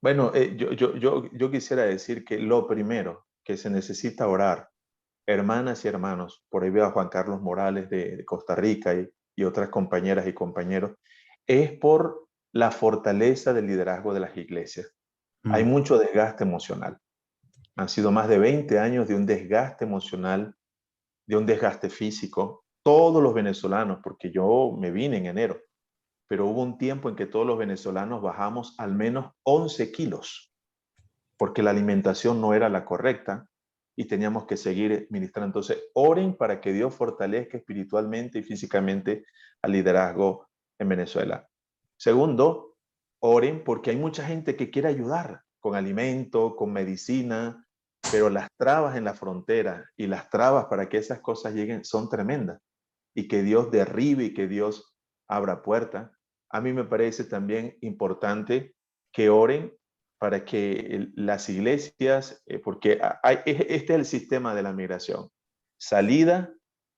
Bueno, yo quisiera decir que lo primero que se necesita orar, hermanas y hermanos, por ahí veo a Juan Carlos Morales de Costa Rica y otras compañeras y compañeros, es por la fortaleza del liderazgo de las iglesias. Hay mucho desgaste emocional. Han sido más de 20 años de un desgaste emocional, de un desgaste físico. Todos los venezolanos, porque yo me vine en enero, pero hubo un tiempo en que todos los venezolanos bajamos al menos 11 kilos, porque la alimentación no era la correcta y teníamos que seguir ministrando. Entonces, oren para que Dios fortalezca espiritualmente y físicamente al liderazgo en Venezuela. Segundo, oren porque hay mucha gente que quiere ayudar con alimento, con medicina, pero las trabas en la frontera y las trabas para que esas cosas lleguen son tremendas. Y que Dios derribe y que Dios abra puertas. A mí me parece también importante que oren para que las iglesias, porque este es el sistema de la migración: salida,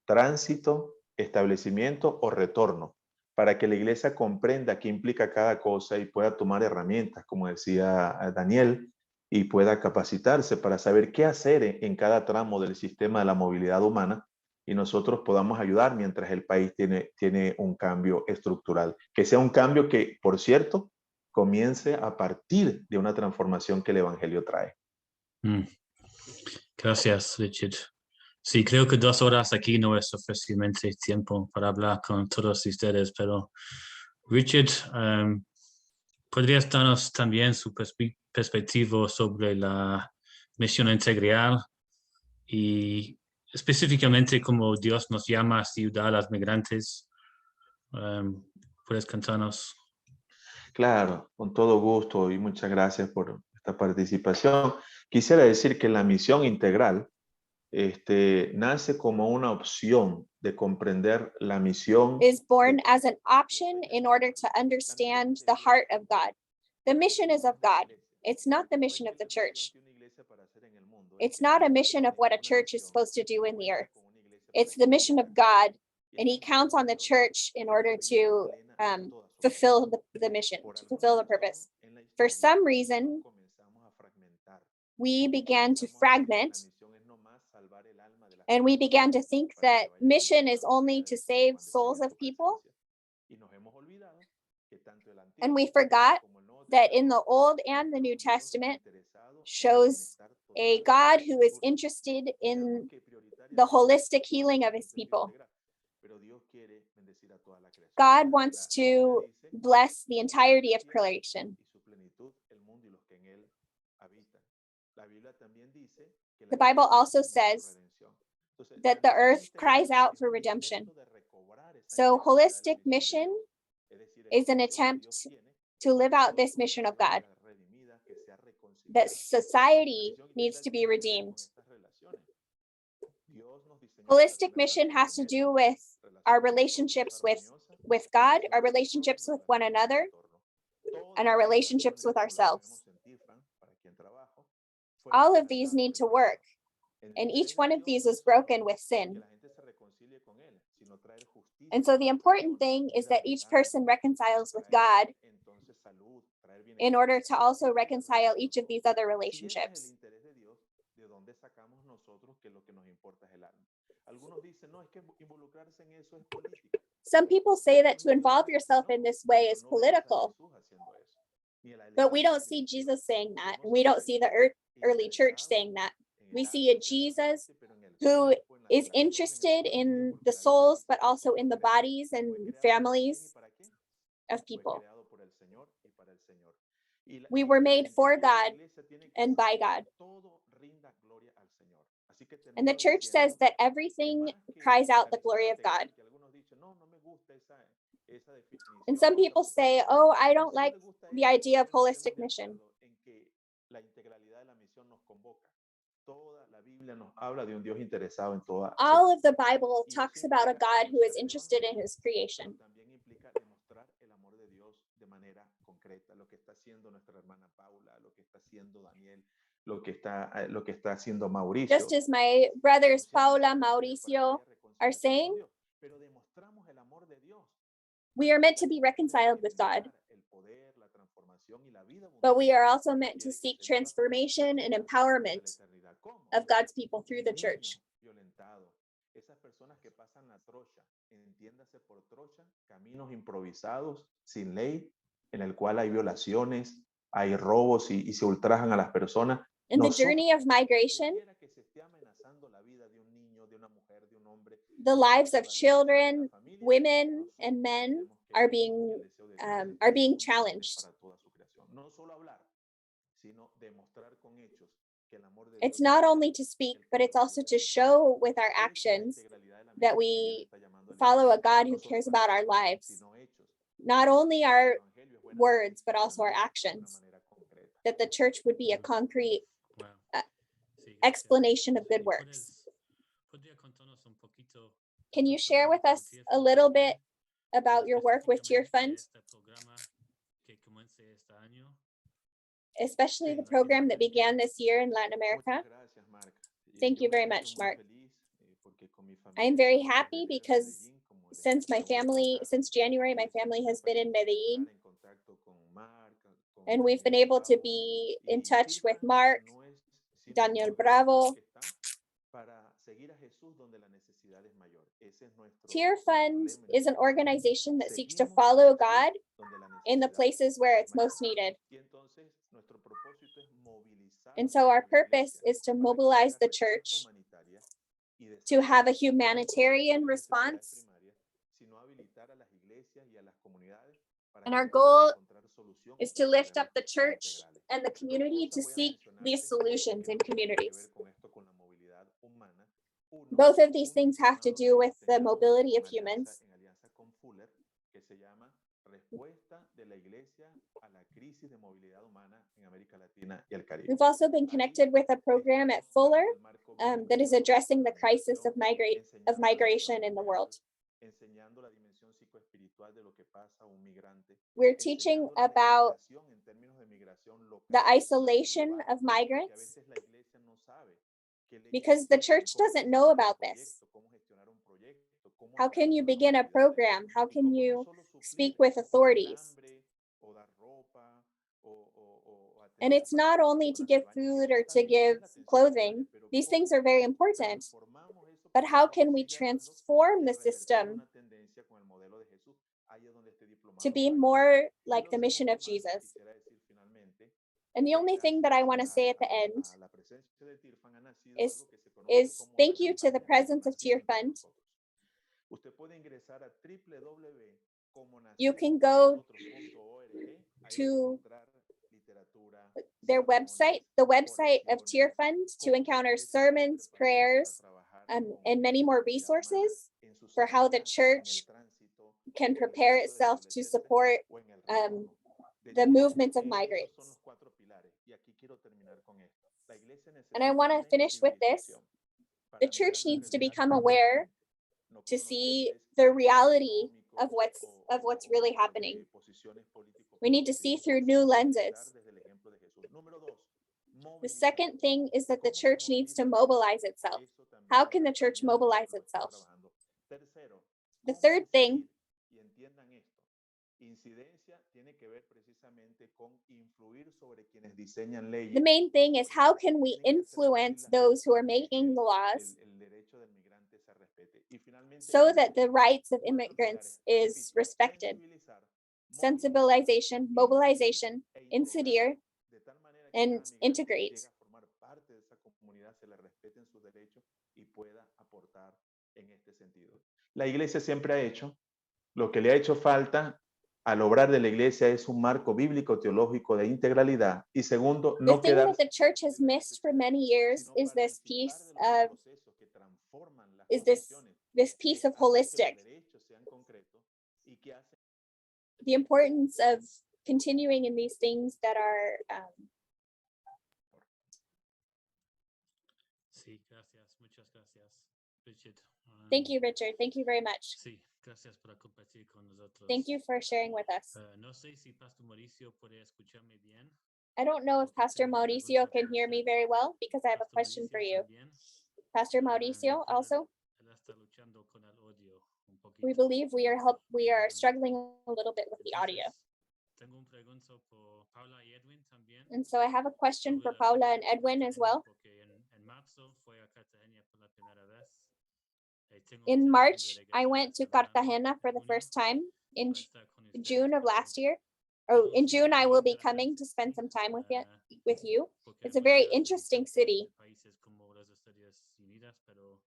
tránsito, establecimiento o retorno, para que la iglesia comprenda qué implica cada cosa y pueda tomar herramientas, como decía Daniel, y pueda capacitarse para saber qué hacer en cada tramo del sistema de la movilidad humana, y nosotros podamos ayudar mientras el país tiene un cambio estructural. Que sea un cambio que, por cierto, comience a partir de una transformación que el Evangelio trae. Gracias, Richard. Sí, creo que 2 horas aquí no es suficiente tiempo para hablar con todos ustedes, pero Richard, ¿podrías darnos también su perspectiva sobre la misión integral y específicamente cómo Dios nos llama a ayudar a los migrantes? ¿Puedes contarnos? Claro, con todo gusto y muchas gracias por esta participación. Quisiera decir que la misión integral nace como una opción de comprender la misión. Is born as an option in order to understand the heart of God. The mission is of God. It's not the mission of the church. It's not a mission of what a church is supposed to do in the earth. It's the mission of God, and he counts on the church in order to fulfill the mission, to fulfill the purpose. For some reason, we began to fragment, and we began to think that mission is only to save souls of people. And we forgot that in the Old and the New Testament shows a God who is interested in the holistic healing of his people. God wants to bless the entirety of creation. The Bible also says that the earth cries out for redemption. So holistic mission is an attempt to live out this mission of God, that society needs to be redeemed. Holistic mission has to do with our relationships with God, our relationships with one another, and our relationships with ourselves. All of these need to work, and each one of these is broken with sin. And so the important thing is that each person reconciles with God in order to also reconcile each of these other relationships. Some people say that to involve yourself in this way is political, but we don't see Jesus saying that. We don't see the early church saying that. We see a Jesus who is interested in the souls, but also in the bodies and families of people. We were made for God and by God. And the church says that everything cries out the glory of God. And some people say, oh, I don't like the idea of holistic mission. Biblia nos habla de un Dios interesado en toda. All of the Bible talks about a God who is interested in his creation. También implica demostrar el amor de Dios de manera concreta, lo que está haciendo nuestra hermana Paula, lo que está haciendo Daniel, lo que está haciendo Mauricio. Just as my brothers Paula, Mauricio are saying, Pero demostramos el amor de Dios. we are meant to be reconciled with God, but we are also meant to seek transformation and empowerment of God's people through the church. Esas personas que pasan la trocha, entiéndase por trocha, caminos improvisados, sin ley, en el cual hay violaciones, hay robos y se ultrajan a las personas. In the journey of migration, the lives of children, women, and men are being challenged. It's not only to speak, but it's also to show with our actions that we follow a God who cares about our lives. Not only our words, but also our actions. That the church would be a concrete explanation of good works. Can you share with us a little bit about your work with Tearfund? Especially the program that began this year in Latin America. Thank you very much, Mark. I am very happy because since January, my family has been in Medellin. And we've been able to be in touch with Mark, Daniel Bravo. Tearfund is an organization that seeks to follow God in the places where it's most needed. And so our purpose is to mobilize the church to have a humanitarian response. And our goal is to lift up the church and the community to seek these solutions in communities. Both of these things have to do with the mobility of humans. We've also been connected with a program at Fuller that is addressing the crisis of migration in the world. We're teaching about the isolation of migrants because the church doesn't know about this. How can you begin a program? How can you speak with authorities? And it's not only to give food or to give clothing. These things are very important. But how can we transform the system to be more like the mission of Jesus? And the only thing that I want to say at the end is thank you to the presence of Tearfund. You can go to their website, the website of Tearfund, to encounter sermons, prayers, and many more resources for how the church can prepare itself to support the movements of migrants. And I want to finish with this. The church needs to become aware to see the reality of what's really happening. We need to see through new lenses. The second thing is that the church needs to mobilize itself. How can the church mobilize itself? The third thing the main thing is how can we influence those who are making the laws so that the rights of immigrants is respected. Sensibilization, mobilization, incidir, and integrate. La Iglesia siempre ha hecho. Lo que le ha hecho falta al obrar de la Iglesia es un marco bíblico teológico de integralidad. Y segundo, no the thing that the church has missed for many years is this piece of holistic. The importance of continuing in these things that are Sí, gracias, muchas gracias, Richard. Thank you, Richard. Thank you very much. Sí, gracias por compartir con nosotros. Thank you for sharing with us. No sé si Pastor Mauricio puede escucharme bien. I don't know if Pastor Mauricio can hear me very well because I have a Pastor question for Mauricio you. también. Pastor Mauricio, also, Él está luchando con el audio un poquito. we believe we are struggling a little bit with the audio. Entonces, tengo un pregunta por Paula y Edwin también. And so I have a question for Sobre la Paula ciudad and de Edwin as well. Porque en marzo fue a Cartagena por la primera vez. Tengo In intención March, de I regresar went to este verano, Cartagena for en the junio, first time in para estar con ustedes, June of pero last year. Oh, in June, I will be coming to spend some time with you. porque It's hay a very muchas interesting diferentes city. países como las Estados Unidas, pero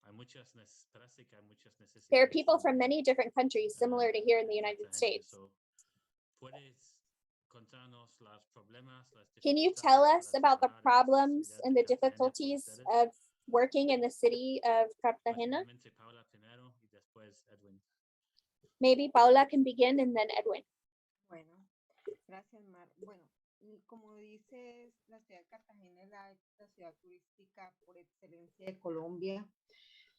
hay muchas parece que hay muchas necesidades. There are people from many different countries, similar to here in the United Cartagena. States. So, ¿puedes contarnos los problemas, las Can you dificultades tell para us about the trabajar en esta problems ciudad and de the Cartagena por difficulties ustedes? of working in the city of Cartagena? Básicamente Paula primero y después Edwin. Maybe Paula can begin and then Edwin. Bueno, gracias, Mar. Bueno, y como dices, la ciudad de Cartagena es la ciudad turística por excelencia de Colombia,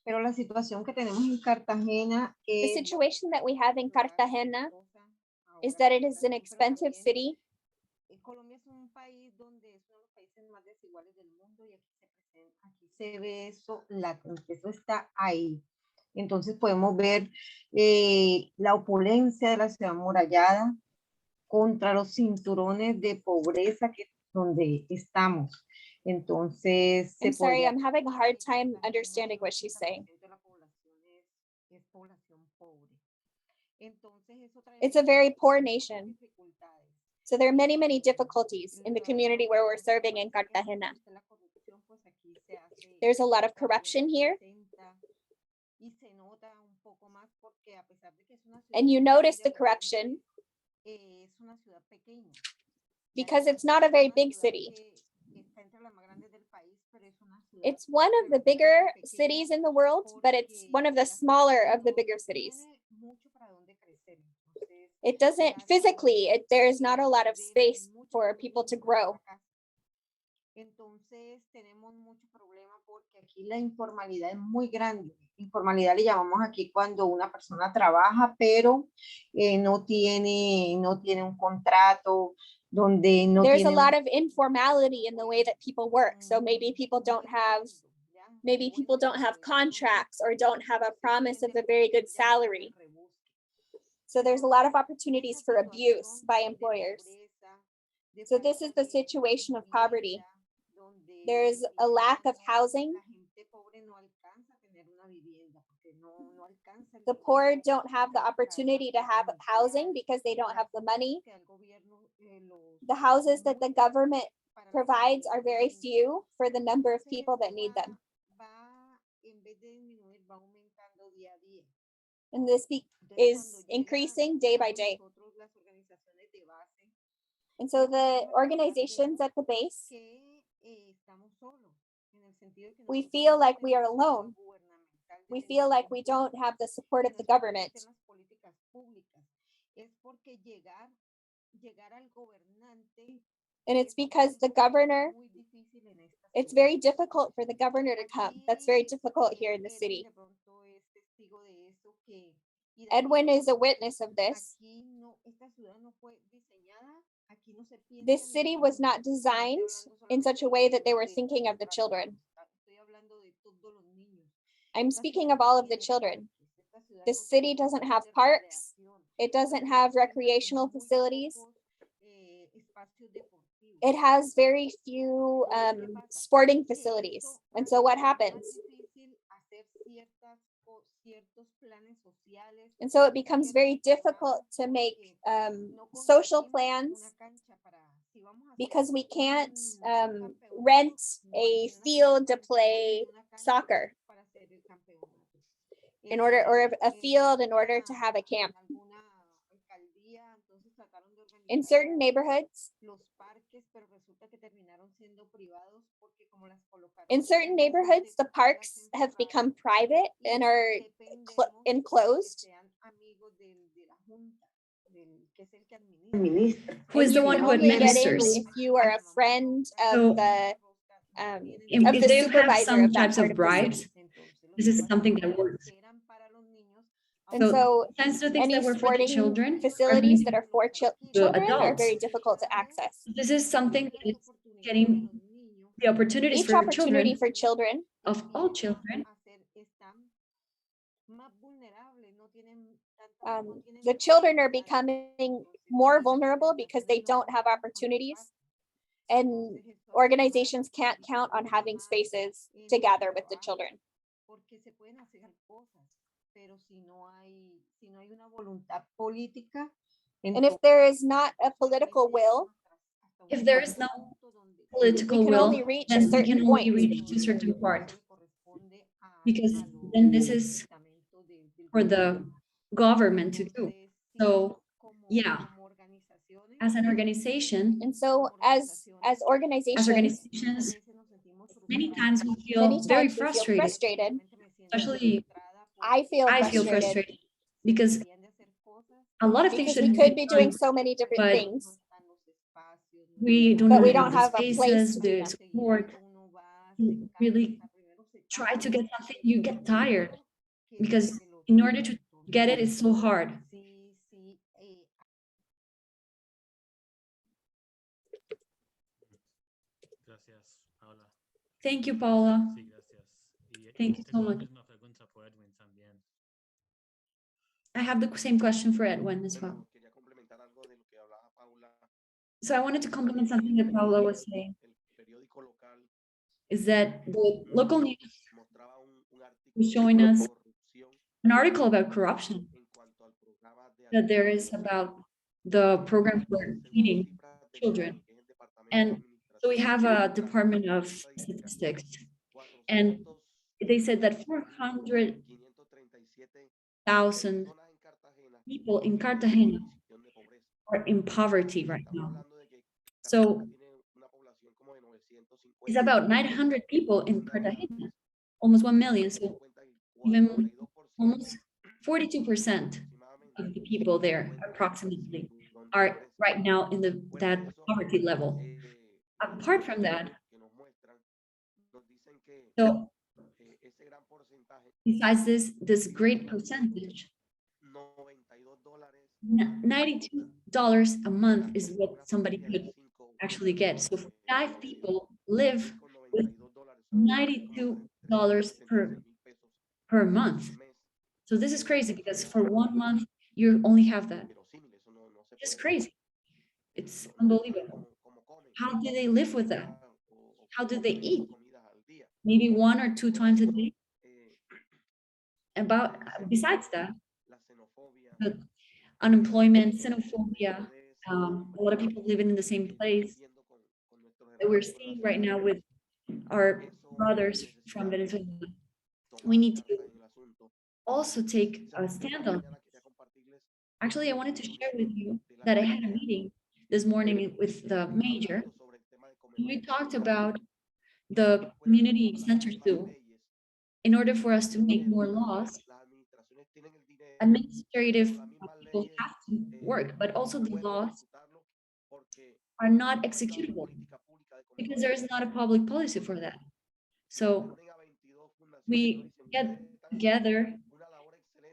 pero la situación que tenemos en Cartagena The es situation that we have in Cartagena is that it is an expensive city. Colombia es un país donde es uno de los países más desiguales del mundo y aquí se ve eso, eso está ahí. Entonces podemos ver la opulencia de la ciudad amurallada contra los cinturones de pobreza donde estamos. Entonces, I'm sorry, I'm having a hard time understanding what she's saying. La población es población pobre. Entonces, eso trae It's a very poor muchas nation. dificultades. So there are many, many difficulties in the community where we're serving in Cartagena. La corrupción, pues aquí se hace There's a lot of corruption here. Y se nota un poco más porque a pesar de que es una ciudad And you muy notice the grande, corruption es una ciudad pequeña. because it's not a very big city. Está entre las más grandes del país, pero es una ciudad It's one of the bigger cities in the world, but it's one of the smaller of the bigger cities. tiene mucho para dónde crecer. Entonces, It doesn't physically, there is not a lot of space for people to grow. Entonces tenemos mucho problema porque aquí la informalidad es muy grande. Informalidad le llamamos aquí cuando una persona trabaja, pero no tiene un contrato, donde no There's a tiene lot of informality in the way that people work. So maybe people don't have contracts or don't have a promise of a very good salary. So there's a lot of opportunities for abuse by employers. So this is the situation of poverty. There's a lack of housing. The poor don't have the opportunity to have housing because they don't have the money. The houses that the government provides are very few for the number of people that need them. And this is increasing day by day. And so the organizations at the base, we feel like we are alone. We feel like we don't have the support of the government. And it's because the governor, it's very difficult for the governor to come. That's very difficult here in the city. Edwin is a witness of this. This city was not designed in such a way that they were thinking of the children. I'm speaking of all of the children. The city doesn't have parks. It doesn't have recreational facilities. It has very few sporting facilities. And so what happens? And so it becomes very difficult to make social plans because we can't rent a field to play soccer or a field in order to have a camp. In certain neighborhoods, the parks have become private and are enclosed. Who is the one who Only get in administers? if you are a friend of the of if the they have supervisor some of that types part of of the city. bribes, this is something that works. And so sometimes the things any that were for the sporting children are facilities being that are for the children are adults. very difficult to access. This is something that is getting the opportunities Each for opportunity children, for children of all children. The children are becoming more vulnerable because they don't have opportunities, and organizations can't count on having spaces to gather with the children. And if there is not a political will, If there is no political we can will, only reach a then we certain can only point. reach to a certain part. Because then this is for the government to do. So yeah, as an organization, And so as organizations, many times we feel many very times we feel frustrated. frustrated. Especially I feel feel frustrated because a lot of things because we should could be doing done, so many different but things, we do but not we have don't the have a place spaces, to do the them. support. To really try to get something, you get tired because in order to get it, it's so hard. Gracias, Paula. Thank you, Paula. Sí, gracias. Thank you so tengo la much. misma pregunta por Edwin también. I have the same question for Edwin as well. Quería complementar algo de lo que hablaba Paula. So I wanted to compliment something that Paula was saying, El periódico local is that the local news mostraba un artículo was showing de us corrupción an article about corruption en cuanto al programa de that there is about the program for feeding children. And so we have a Department of Statistics, and they said that 400,000 people in Cartagena are in poverty right now. So it's about 900 people in Cartagena, almost 1 million. So even almost 42% of the people there approximately are right now in that poverty level. Apart from that, so besides this great percentage, $92 a month is what somebody could actually get. So 5 people live with $92 per month. So this is crazy because for 1 month, you only have that. It's crazy. It's unbelievable. How do they live with that? How do they eat? Maybe 1 or 2 times a day? Besides that, the unemployment, xenophobia, a lot of people living in the same place that we're seeing right now with our brothers from Venezuela. We need to also take a stand on this. Actually, I wanted to share with you that I had a meeting this morning with the mayor, and we talked about the community centers too. In order for us to make more laws, administrative people have to work, but also the laws are not executable because there is not a public policy for that. So we get together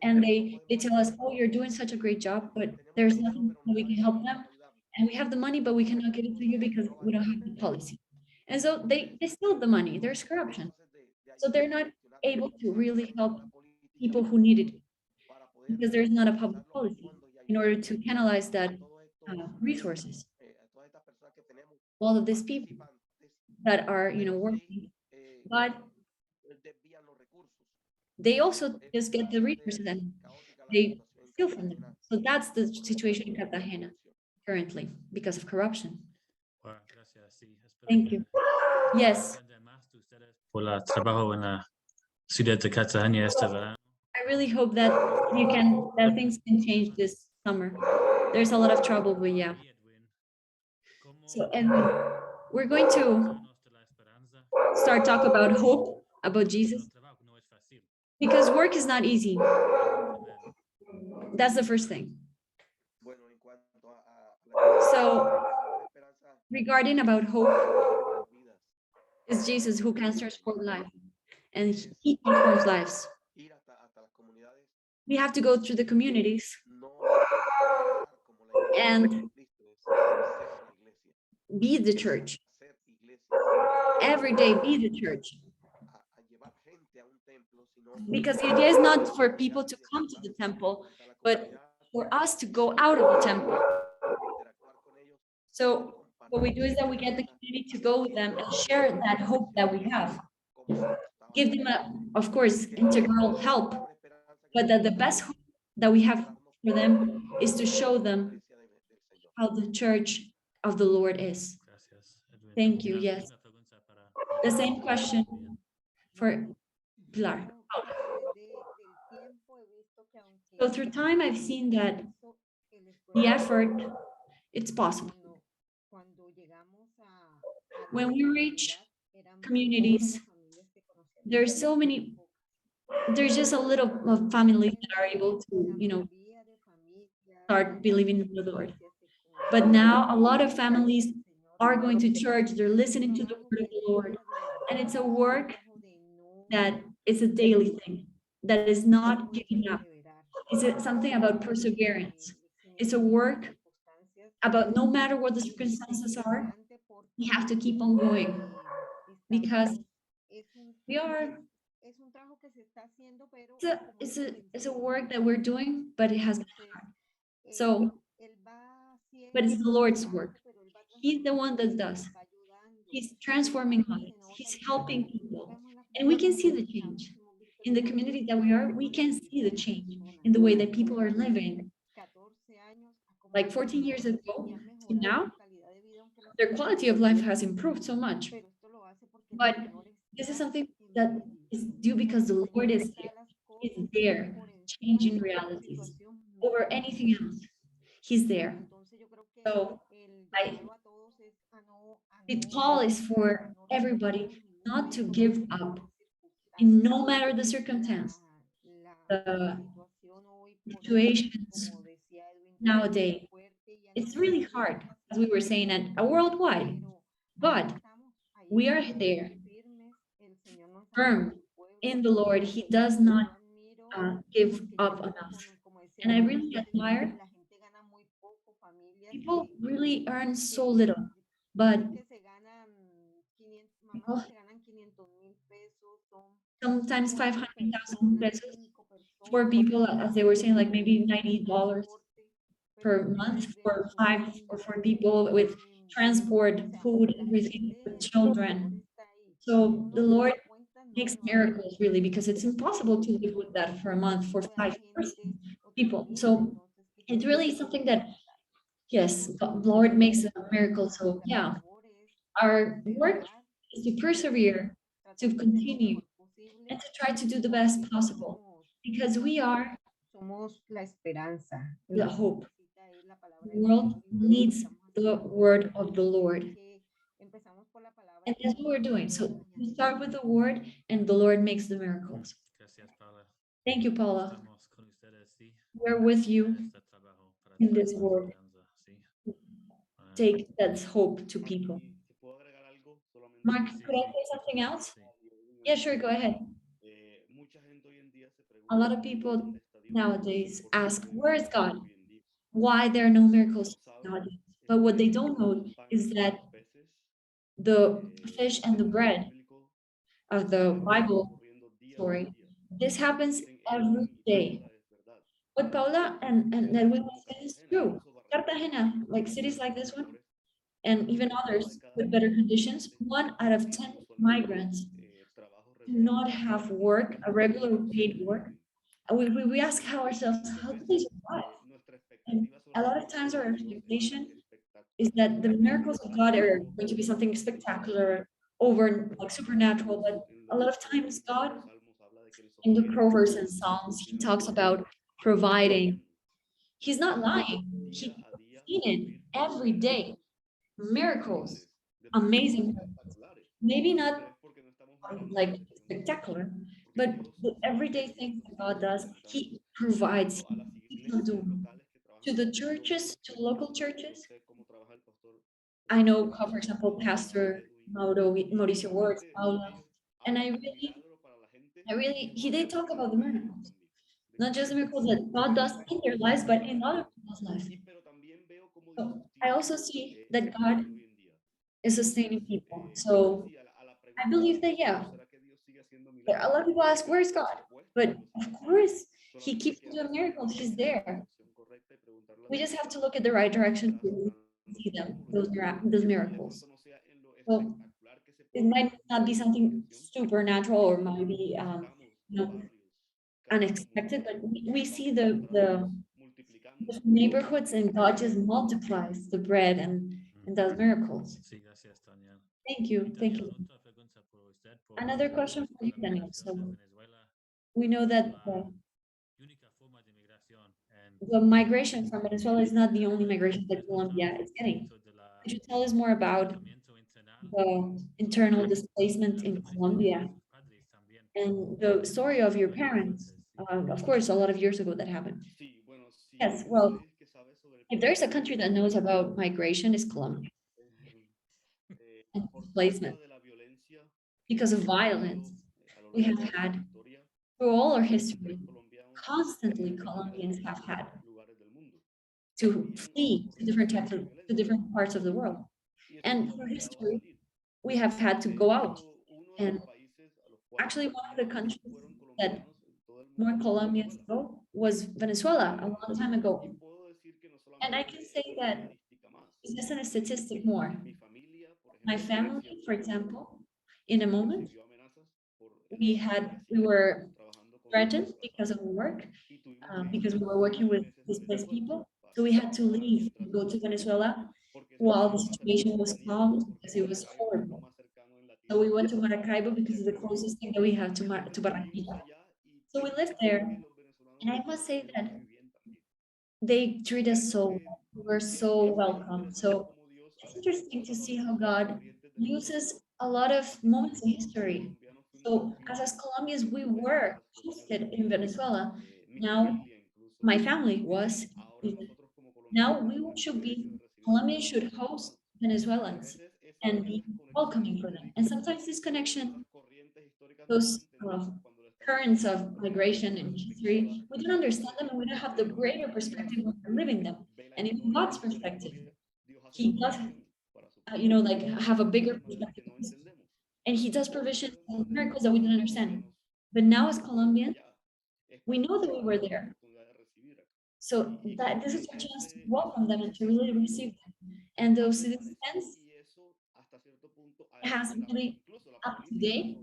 and they tell us, oh, you're doing such a great job, but there's nothing that we can help them. And we have the money, but we cannot give it to you because we don't have the policy. And so they steal the money. There's corruption. So they're not able to really help people who need it because there's not a public policy in order to canalize that resources. All of these people that are, working, but they also just get the resources and they steal from them. So that's the situation in Cartagena currently because of corruption. Bueno, gracias. Sí, espero Thank que you. Yes. aprenda más de ustedes por el trabajo en la ciudad de Cartagena este verano. I really hope that that things can change this summer. There's a lot of trouble, but yeah. Y Edwin, ¿cómo So Edwin, we're going to Hermanos de la Esperanza? start talk about hope, about Jesus, El trabajo no es fácil. because work is not easy. Amen. That's the first thing. Bueno, en cuanto a So regarding about hope, It's Jesus who can transform life, and he transforms lives. We have to go through the communities and be the church. Every day, be the church. Because the idea is not for people to come to the temple, but for us to go out of the temple. So what we do is that we get the community to go with them and share that hope that we have. Give them, of course, integral help, but that the best hope that we have for them is to show them how the church of the Lord is. Thank you. Yes. The same question for Pilar. So through time, I've seen that the effort, it's possible. When we reach communities, there's so many, there's just a little of families that are able to, start believing in the Lord. But now a lot of families are going to church, they're listening to the word of the Lord. And it's a work that is a daily thing, that is not giving up. It's something about perseverance. It's a work about no matter what the circumstances are, we have to keep on going because we are, it's a work that we're doing, but it has been hard. So, but it's the Lord's work. He's the one that does. He's transforming lives. He's helping people. And we can see the change. In the community that we are, we can see the change in the way that people are living. Like 14 years ago to now, their quality of life has improved so much. But this is something that is due because the Lord is there, changing realities over anything else. He's there. So the call is for everybody not to give up, in no matter the circumstance, the situations nowadays. It's really hard, as we were saying, at worldwide, but we are there, firm in the Lord. He does not give up on us. And I really admire people really earn so little, but people, sometimes 500,000 pesos for people, as they were saying, like maybe $90 per month for 5 or 4 people with transport, food, everything for children. So the Lord makes miracles really, because it's impossible to live with that for a month for 5 people. So it's really something that, yes, the Lord makes a miracle. So yeah, our work is to persevere, to continue, and to try to do the best possible, because we are the hope. The world needs the word of the Lord. And that's what we're doing. So we start with the word, and the Lord makes the miracles. Thank you, Paula. We're with you in this world. Take that hope to people. Mark, could I say something else? Yeah, sure, go ahead. A lot of people nowadays ask, where is God? Why there are no miracles nowadays? But what they don't know is that the fish and the bread of the Bible story, this happens every day. What Paula and Edwin was saying is true. Cartagena, like cities like this one, and even others with better conditions, 1 out of 10 migrants do not have work, a regular paid work. And we ask ourselves, how do they survive? And a lot of times our expectation is that the miracles of God are going to be something spectacular, over like supernatural, but a lot of times God, in the Proverbs and Psalms, he talks about providing. He's not lying. He's seen it every day. Miracles, amazing miracles. Maybe not like spectacular, but the everyday things that God does, he provides. He can do to the churches, to local churches. I know, for example, Pastor Mauricio words, Paula, and I really, he did talk about the miracles, not just the miracles that God does in their lives, but in other people's lives. So I also see that God is sustaining people. So I believe that, yeah, a lot of people ask, where's God? But of course, he keeps doing miracles. He's there. We just have to look at the right direction to see them, those miracles. So it might not be something supernatural or might be, unexpected, but we see the neighborhoods and God just multiplies the bread and does miracles. Sí, gracias, Tania. Thank you. Y Thank Tania, you. otra pregunta por usted, por Another question for you, la Daniel. migración So de Venezuela, we know that la única forma de migración en the migration from Venezuela is not the only migration that Colombia is getting. de la Could you tell us more about desplazamiento internal the internal displacement in Colombia padres también. and the story of your parents? Of course, a lot of years ago that happened. Yes, well, if there's a country that knows about migration, it's Colombia and displacement. Because of violence we have had through all our history, constantly Colombians have had to flee to different parts of the world. And through history, we have had to go out. And actually, one of the countries that more Colombians go was Venezuela a long time ago. And I can say that it's just a statistic more. My family, for example, in a moment, we were threatened because of work, because we were working with displaced people. So we had to leave and go to Venezuela while the situation was calm because it was horrible. So we went to Maracaibo because it's the closest thing that we have to Barranquilla. So we lived there, and I must say that they treat us so well. We were so welcome. So it's interesting to see how God uses a lot of moments in history. So as Colombians, we were hosted in Venezuela. Now my family was. Now we should be, Colombia should host Venezuelans and be welcoming for them. And sometimes this connection, those currents of migration and history, we don't understand them and we don't have the greater perspective when we're living them. And in God's perspective, he does, like have a bigger perspective. And he does provisions and miracles that we don't understand. But now as Colombians, we know that we were there. So that this is a chance to welcome them and to really receive them. And those citizens has really up to date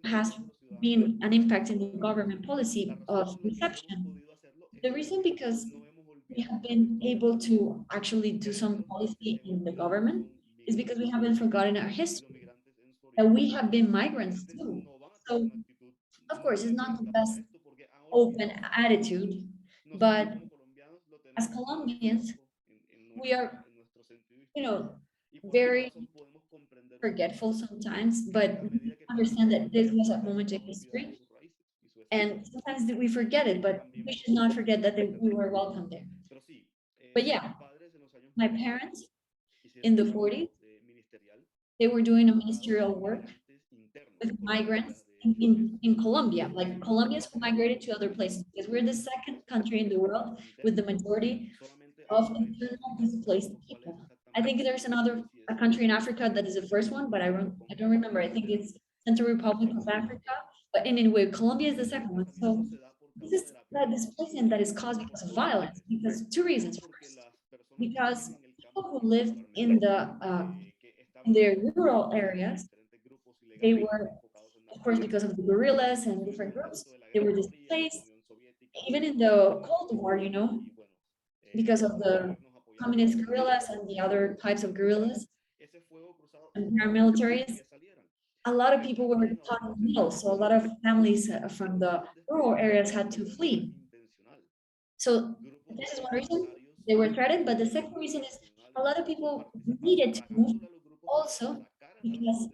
has been an impact in the government policy of reception. The reason because we have been able to actually do some policy in the government is because we haven't forgotten our history, that we have been migrants too. So of course, it's not the best open attitude, but as Colombians, we are, very forgetful sometimes, but we understand that this was a moment in history. And sometimes we forget it, but we should not forget that we were welcome there. But yeah, my parents in the 40s, they were doing a ministerial work with migrants in Colombia, like Colombians who migrated to other places, because we're the second country in the world with the majority of internal displaced people. I think there's a country in Africa that is the first one, but I don't remember. I think it's Central Republic of Africa, but anyway, Colombia is the second one. So this is that displacement that is caused because of violence, because two reasons. First, because people who lived in their rural areas, they were, of course, because of the guerrillas and different groups, they were displaced. Even in the Cold War, because of the communist guerrillas and the other types of guerrillas and paramilitaries, a lot of people were caught in the middle. So a lot of families from the rural areas had to flee. So this is one reason they were threatened. But the second reason is a lot of people needed to move also because,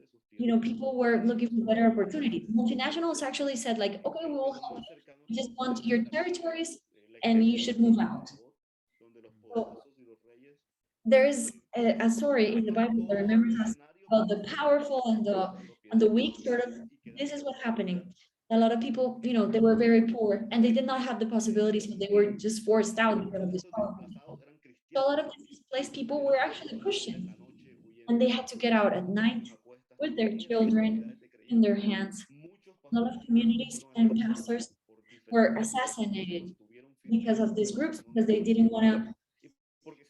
people were looking for better opportunities. Multinationals actually said like, okay, we will help you. We just want your territories and you should move out. So there's a story in the Bible that remembers us about the powerful and the weak, sort of. This is what's happening. A lot of people, you know, they were very poor and they did not have the possibilities, so they were just forced out because of this powerful people. So a lot of these displaced people were actually Christians, and they had to get out at night with their children in their hands. A lot of communities and pastors were assassinated because of these groups, because they didn't want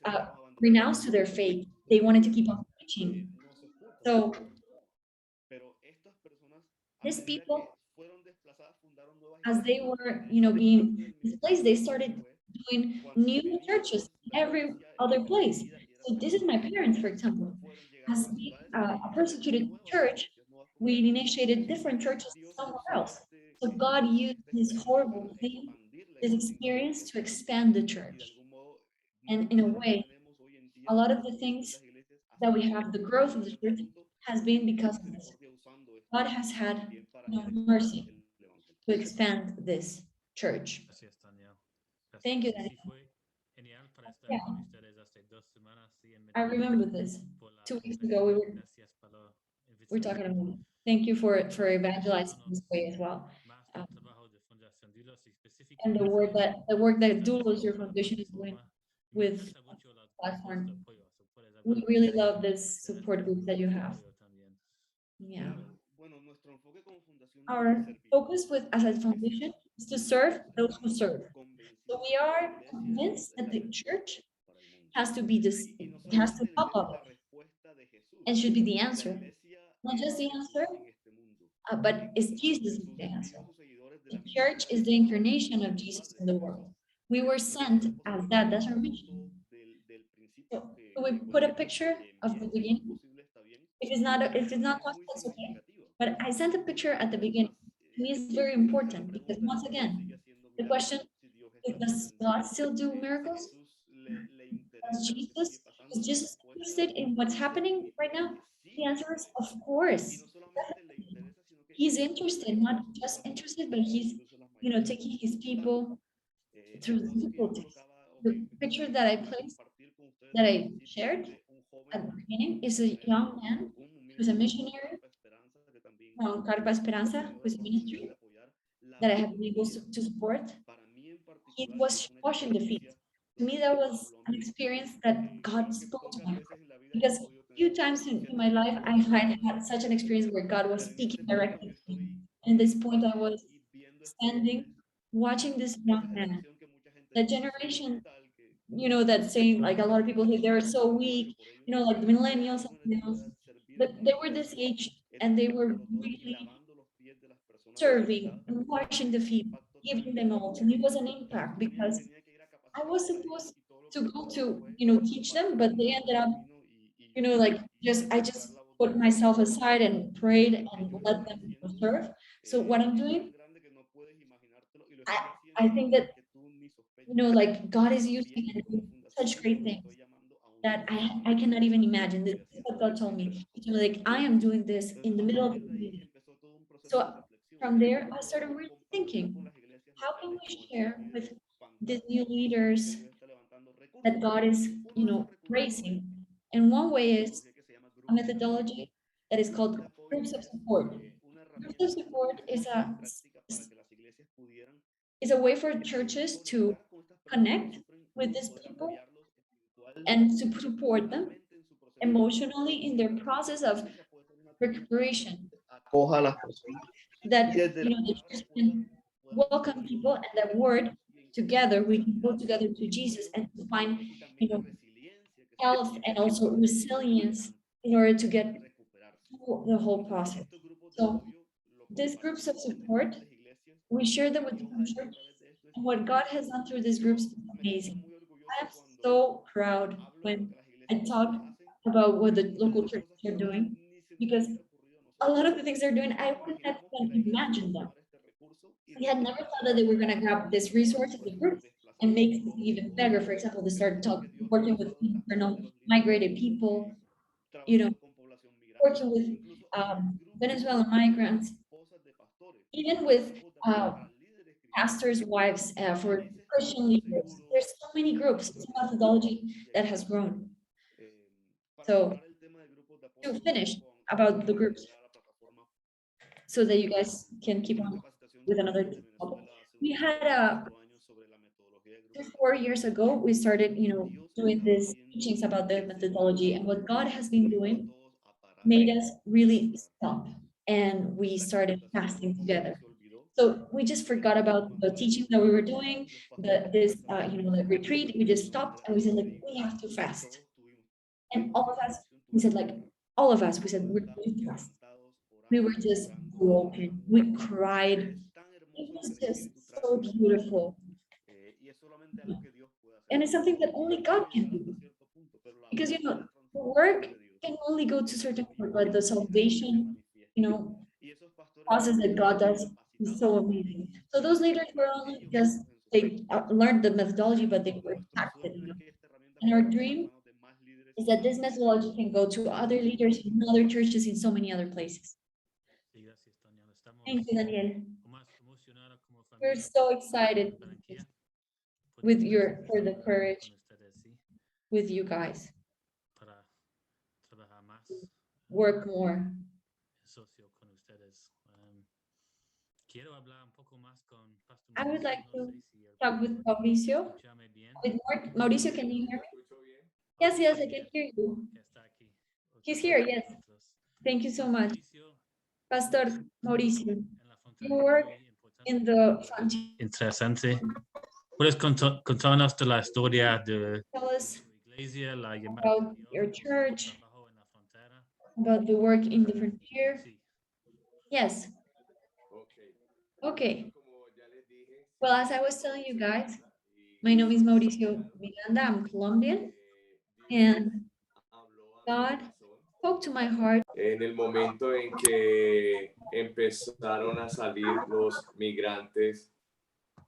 to renounce to their faith. They wanted to keep on preaching. So these people, as they were, you know, being displaced, they started doing new churches every other place. So this is my parents, for example. As being a persecuted church, we initiated different churches somewhere else. So God used this horrible thing, this experience, to expand the church. And in a way, a lot of the things that we have, the growth of the church, has been because of this. God has had, you know, mercy to expand this church. Gracias, Tania. Gracias. Thank you, Sí, Daniel. fue genial para estar Yeah. con ustedes hace 2 semanas. Sí, en I Medellín, remember this. por la 2 weeks ago, we conferencia. were Gracias por la we're invitación. talking about. Thank you for evangelizing this way as well. Más del trabajo de Fundación Doulos y And the work that Doulos, your foundation, is doing Me with interesa mucho la platform. de apoyo. So, puedes We hablar really de love this support group that you have. apoyo también. Yeah. Bueno, nuestro enfoque como Fundación Our focus with as a foundation is to serve those who serve. So we are convinced that the church has to be this, has to pop up and should be the answer. Not just the answer, but it's Jesus the answer. The church is the incarnation of Jesus in the world. We were sent as that. That's our mission. So we put a picture of the beginning. If it's not possible, it's okay. But I sent a picture at the beginning. To me, it's very important because once again, the question is, does God still do miracles? Is Jesus interested in what's happening right now? The answer is of course. Definitely. He's interested, not just interested, but he's, you know, taking his people through difficulties. The picture that I placed, that I shared at the beginning, is a young man who's a missionary from Carpa Esperanza, who's a ministry that I have been able to support. He was washing the feet. To me, that was an experience that God spoke to my heart. Because few times in my life, I had such an experience where God was speaking directly to me. And at this point, I was standing, watching this young man. That generation, you know, that saying, like a lot of people say they're so weak, you know, like the millennials and millennials, but they were this age and they were really serving and washing the feet, giving them all. To me, it was an impact because I was supposed to go to, you know, teach them, but they ended up, you know, like I just put myself aside and prayed and let them serve. So what I'm doing, I think that, you know, like God is using and doing such great things that I cannot even imagine. This is what God told me. He told me, like, I am doing this in the middle of the community. So from there, I started really thinking, how can we share with these new leaders that God is, you know, raising? And one way is a methodology that is called groups of support. Groups of support is a way for churches to connect with these people and to support them emotionally in their process of recuperation. That, you know, the church can welcome people and that word together, we can go together to Jesus and to find, you know, health and also resilience in order to get through the whole process. So these groups of support, we share them with different churches. And what God has done through these groups is amazing. I am so proud when I talk about what the local churches are doing, because a lot of the things they're doing, I wouldn't have even imagined them. We had never thought that they were going to grab this resource of the groups and make it even better. For example, they started working with internal migrated people, you know, working with Venezuelan migrants, even with pastors' wives for Christian leaders. There's so many groups. It's a methodology that has grown. So to finish, about the groups so that you guys can keep on with another topic. We had a 4 years ago, we started, doing these teachings about the methodology, and what God has been doing made us really stop, and we started fasting together. So we just forgot about the teaching that we were doing, the retreat. We just stopped and we said, like, we have to fast. And all of us, we said, we're going to fast. We were just broken. We cried. It was just so beautiful. And it's something that only God can do. Because, the work can only go to certain point, but the salvation, process that God does is so amazing. So those leaders were only just, they learned the methodology, but they were active. And our dream is that this methodology can go to other leaders in other churches in so many other places. Thank you, Daniel. We're so excited for the courage with you guys. Work more. I would like to talk with Mauricio. Mauricio, can you hear me? Yes, I can hear you. He's here, yes. Thank you so much. Pastor Mauricio, you work in the Fundacion. Interesante. ¿Puedes contarnos de la historia de Tell us Iglesia, la about your church, about the work in the Frontera? Yes. Okay. Well, as I was telling you guys, my name is Mauricio Miranda. I'm Colombian, and God spoke to my heart. En el momento en que empezaron a salir los migrantes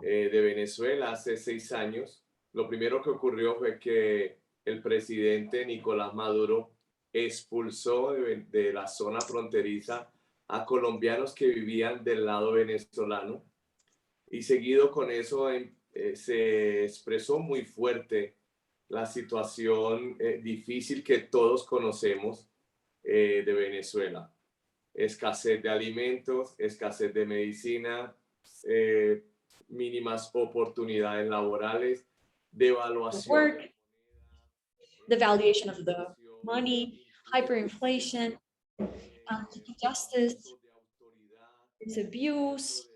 de Venezuela hace 6 años, lo primero que ocurrió fue que el presidente Nicolás Maduro expulsó de la zona fronteriza a colombianos que vivían del lado venezolano, y seguido con eso se expresó muy fuerte la situación difícil que todos conocemos de Venezuela. Escasez de alimentos, escasez de medicina, mínimas oportunidades laborales, devaluación. The valuation of the money, hyperinflation, injustice, it's abuse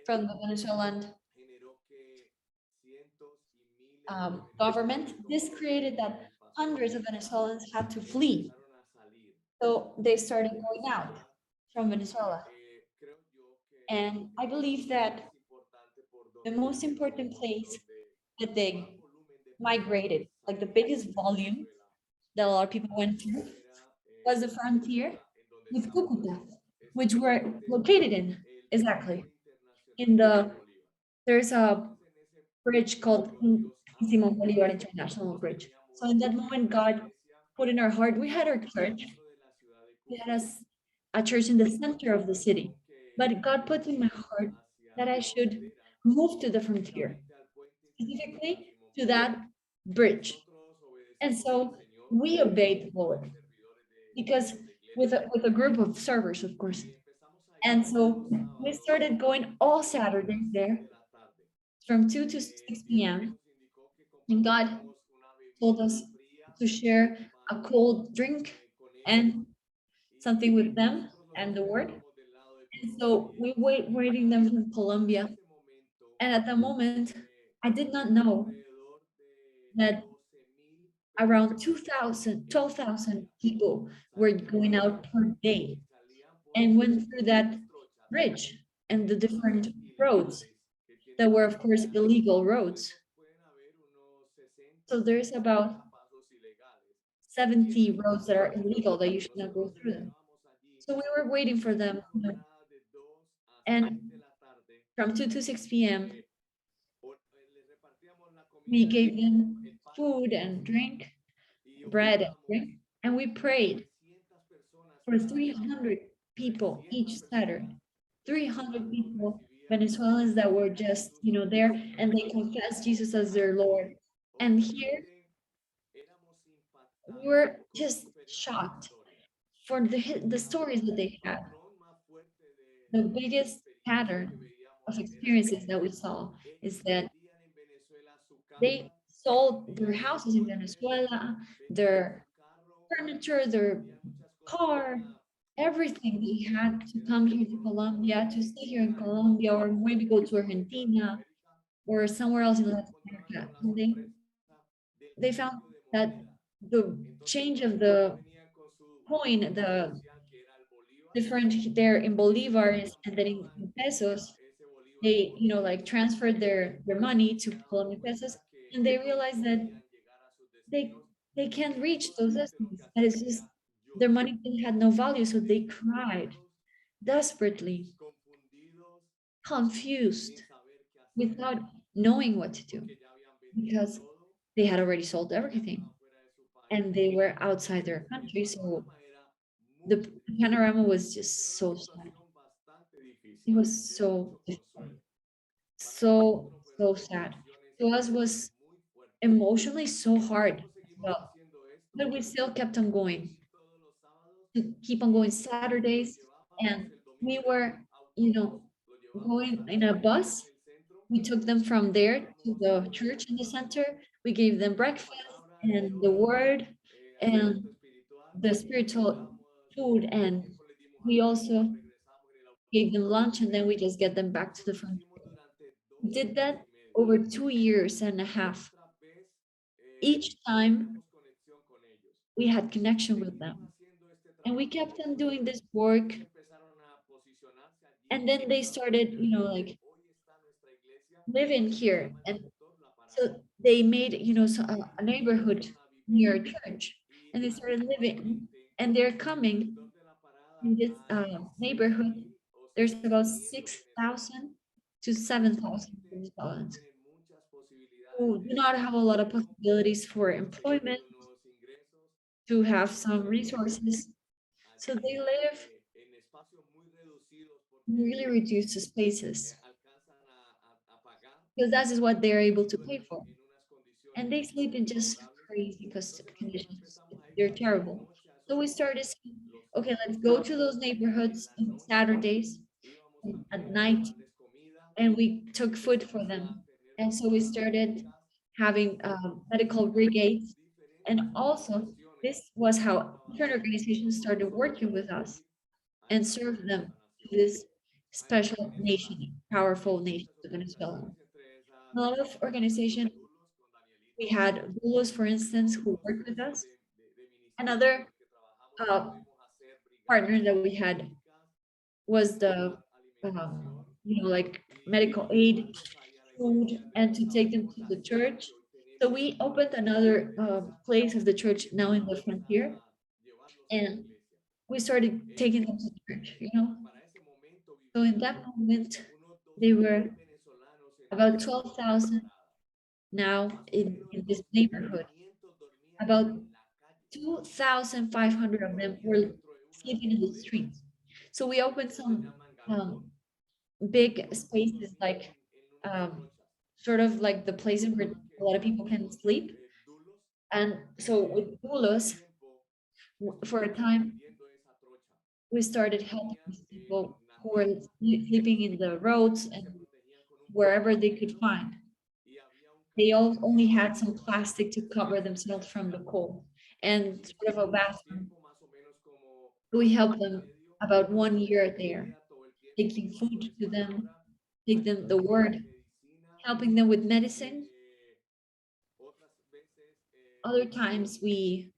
from the Venezuelan government. This created that hundreds of Venezuelans had to flee. So they started going out from Venezuela. And I believe that the most important place that they migrated, like the biggest volume that a lot of people went through, was the frontier with Cucuta, which we're located in, exactly. There's a bridge called Simón Bolívar International Bridge. So in that moment, God put in our heart, we had our church. We had a church in the center of the city. But God put in my heart that I should move to the frontier, specifically to that bridge. And so we obeyed the Lord, because with a group of servers, of course. And so we started going all Saturdays there from 2 to 6 p.m. And God told us to share a cold drink and something with them and the word. And so we waiting them from Colombia. And at the moment, I did not know that around 12,000 people were going out per day and went through that bridge and the different roads that were, of course, illegal roads. So there's about 70 roads that are illegal that you should not go through them. So we were waiting for them. And from 2 to 6 p.m., we gave them food and drink, bread and drink, and we prayed for 300 people each Saturday. 300 people, Venezuelans that were just, there, and they confessed Jesus as their Lord. And here, we were just shocked for the stories that they had. The biggest pattern of experiences that we saw is that they sold their houses in Venezuela, their furniture, their car, everything. They had to come here to Colombia, to stay here in Colombia, or maybe go to Argentina or somewhere else in Latin America. And they found that the change of the coin, the different there in bolivars and then in pesos, they, you know, like transferred their money to Colombian pesos, and they realized that they they can't reach those estimates. That it's just their money had no value, so they cried desperately, confused, without knowing what to do, because they had already sold everything and they were outside their country. So the panorama was just so sad. It was so difficult, so sad. To us was emotionally so hard as well, but we still kept on going, to keep on going Saturdays. And we were, you know, going in a bus. We took them from there to the church in the center. We gave them breakfast and the word and the spiritual food, and we also gave them lunch, and then we just get them back to the front. We did that over 2 years and a half. Each time we had connection with them, and we kept on doing this work. And then they started, you know, like living here, and so they made, you know, a neighborhood near a church, and they started living, and they're coming in this neighborhood. There's about 6,000 to 7,000 Venezuelans who do not have a lot of possibilities for employment, to have some resources. So they live in really reduced spaces because that is what they're able to pay for. And they sleep in just crazy conditions. They're terrible. So we started saying, okay, let's go to those neighborhoods on Saturdays and at night, and we took food for them. And so we started having medical brigades. And also, this was how different organizations started working with us and served them to this special nation, powerful nation of Venezuela. A lot of organizations, we had Doulos, for instance, who worked with us. Another partner that we had was the, you know, like medical aid, food, and to take them to the church. So we opened another place of the church now in the frontier, and we started taking them to church, you know. So in that moment, they were about 12,000 now in this neighborhood. About 2,500 of them were sleeping in the streets. So we opened some big spaces, like sort of like the places where a lot of people can sleep. And so with Doulos, for a time, we started helping these people who were sleeping in the roads and wherever they could find. They all only had some plastic to cover themselves from the cold and sort of a bathroom. We helped them about 1 year there, taking food to them, take them the word, helping them with medicine. Other times we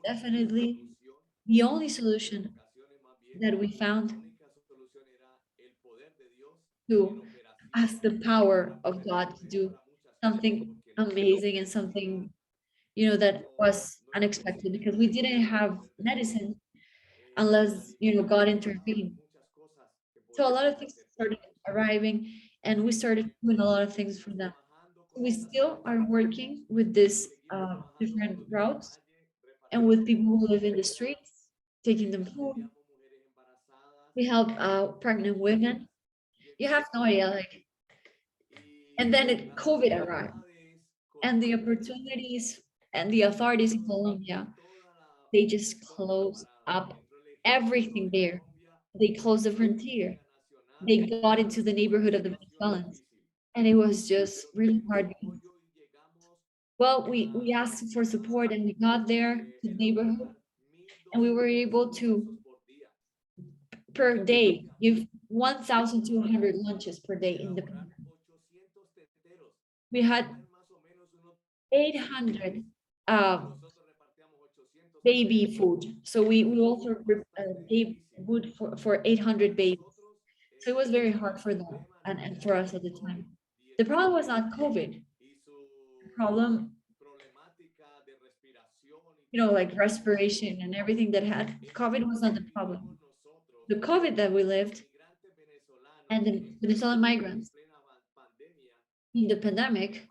definitely, the only solution that we found to ask the power of God to do something amazing and something, you know, that was unexpected, because we didn't have medicine unless, you know, God intervened. So a lot of things started arriving, and we started doing a lot of things for them. We still are working with this different routes and with people who live in the streets, taking them food. We help pregnant women. You have no idea, like, and then COVID arrived, and the opportunities And the authorities in Colombia, they just closed up everything there. They closed the frontier. They got into the neighborhood of the Venezuelans. And it was just really hard. Well, we asked for support and we got there to the neighborhood and we were able to, per day, give 1,200 lunches per day in the pandemic. We had 800 baby food. So we also gave food for 800 babies. So it was very hard for them and for us at the time. The problem was not COVID. The problem, like respiration and everything that had COVID was not the problem. The COVID that we lived and the Venezuelan migrants in the pandemic,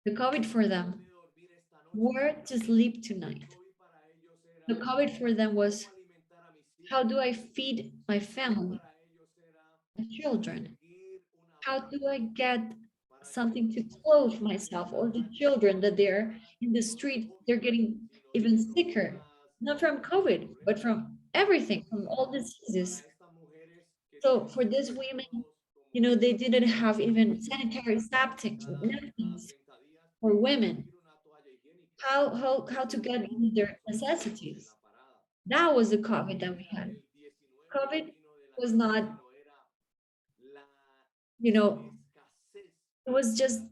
the COVID for them were to sleep tonight. The COVID for them was, how do I feed my family, my children? How do I get something to clothe myself or the children that they're in the street, they're getting even sicker, not from COVID, but from everything, from all diseases. So for these women, they didn't have even sanitary napkins for women. How to get their necessities. That was the COVID that we had. COVID was not, it was just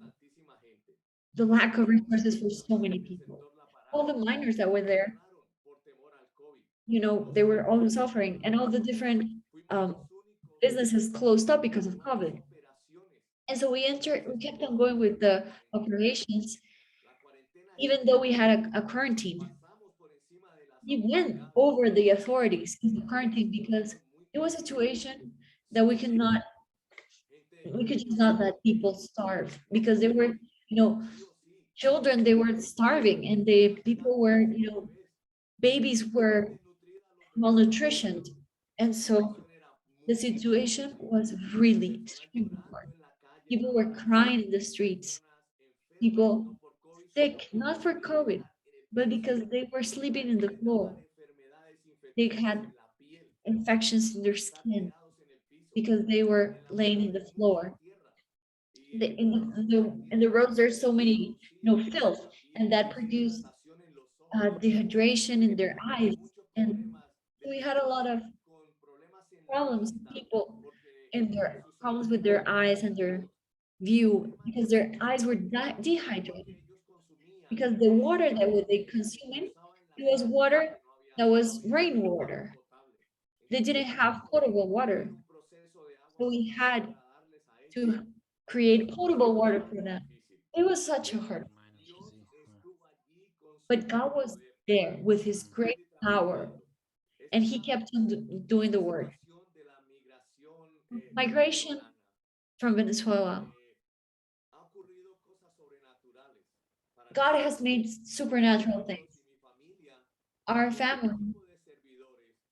the lack of resources for so many people. All the miners that were there, they were all suffering, and all the different businesses closed up because of COVID. And so we kept on going with the operations, even though we had a quarantine. We went over the authorities in the quarantine because it was a situation that we could just not let people starve, because they were, children, they were starving, and the people were, babies were malnutritioned. And so the situation was really extremely hard. People were crying in the streets. People sick, not for COVID, but because they were sleeping in the floor. They had infections in their skin because they were laying in the floor. In the roads, there's so many, filth, and that produced dehydration in their eyes. And we had a lot of problems, people in their problems with their eyes and their view, because their eyes were dehydrated, because the water that they consuming, it was water that was rainwater. They didn't have potable water, so we had to create potable water for them. It was such a hard, but God was there with his great power, and he kept on doing the work. Migration from Venezuela, God has made supernatural things. Our family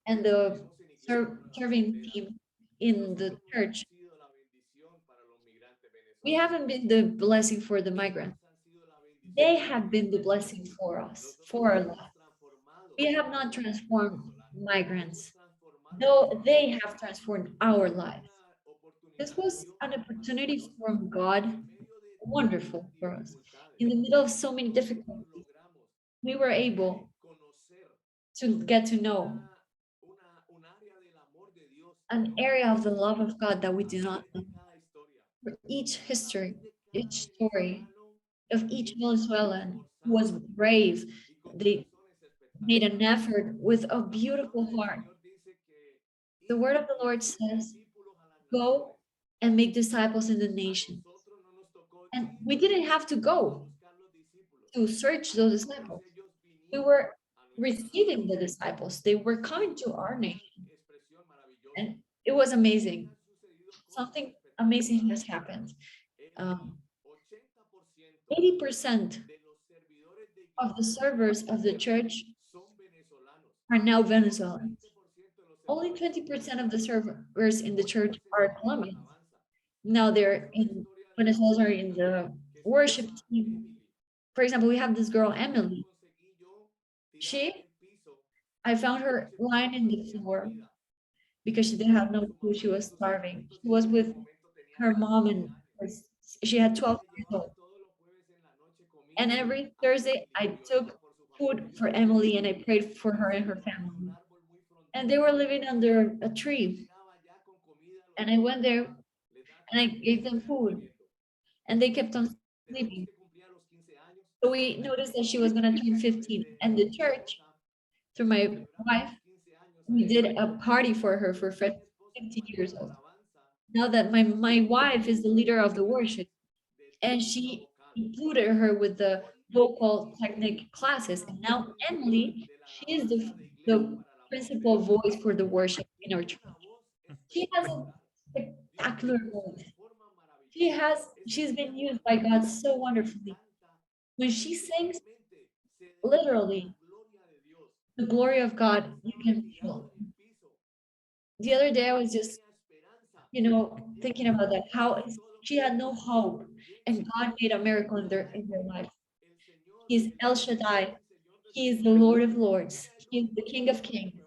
and the serving team in the church, we haven't been the blessing for the migrants. They have been the blessing for us, for our life. We have not transformed migrants, though they have transformed our lives. This was an opportunity from God, wonderful for us. In the middle of so many difficulties, we were able to get to know an area of the love of God that we do not know. For each history, each story of each Venezuelan who was brave, they made an effort with a beautiful heart. The word of the Lord says, go and make disciples in the nations. And we didn't have to go to search those disciples. We were receiving the disciples. They were coming to our nation. And it was amazing. Something amazing has happened. 80% of the servers of the church are now Venezuelans. Only 20% of the servers in the church are Colombians. Now they're in Venezuela, are in the worship team. for example, we have this girl, Emily. I found her lying in the floor because she didn't have no food. She was starving. She was with her mom and she had 12 years old. And every Thursday, I took food for Emily and I prayed for her and her family. And they were living under a tree. And I went there and I gave them food. And they kept on sleeping. So we noticed that she was going to turn 15. And the church, through my wife, we did a party for her for 15 years old. Now that my wife is the leader of the worship, and she included her with the vocal technique classes. And now Emily, she is the principal voice for the worship in our church. She has a spectacular voice. She's been used by God so wonderfully. When she sings, literally, the glory of God, you can feel. The other day, I was just, thinking about that, how she had no hope, and God made a miracle in their life. He's El Shaddai. He is the Lord of Lords. He is the King of Kings.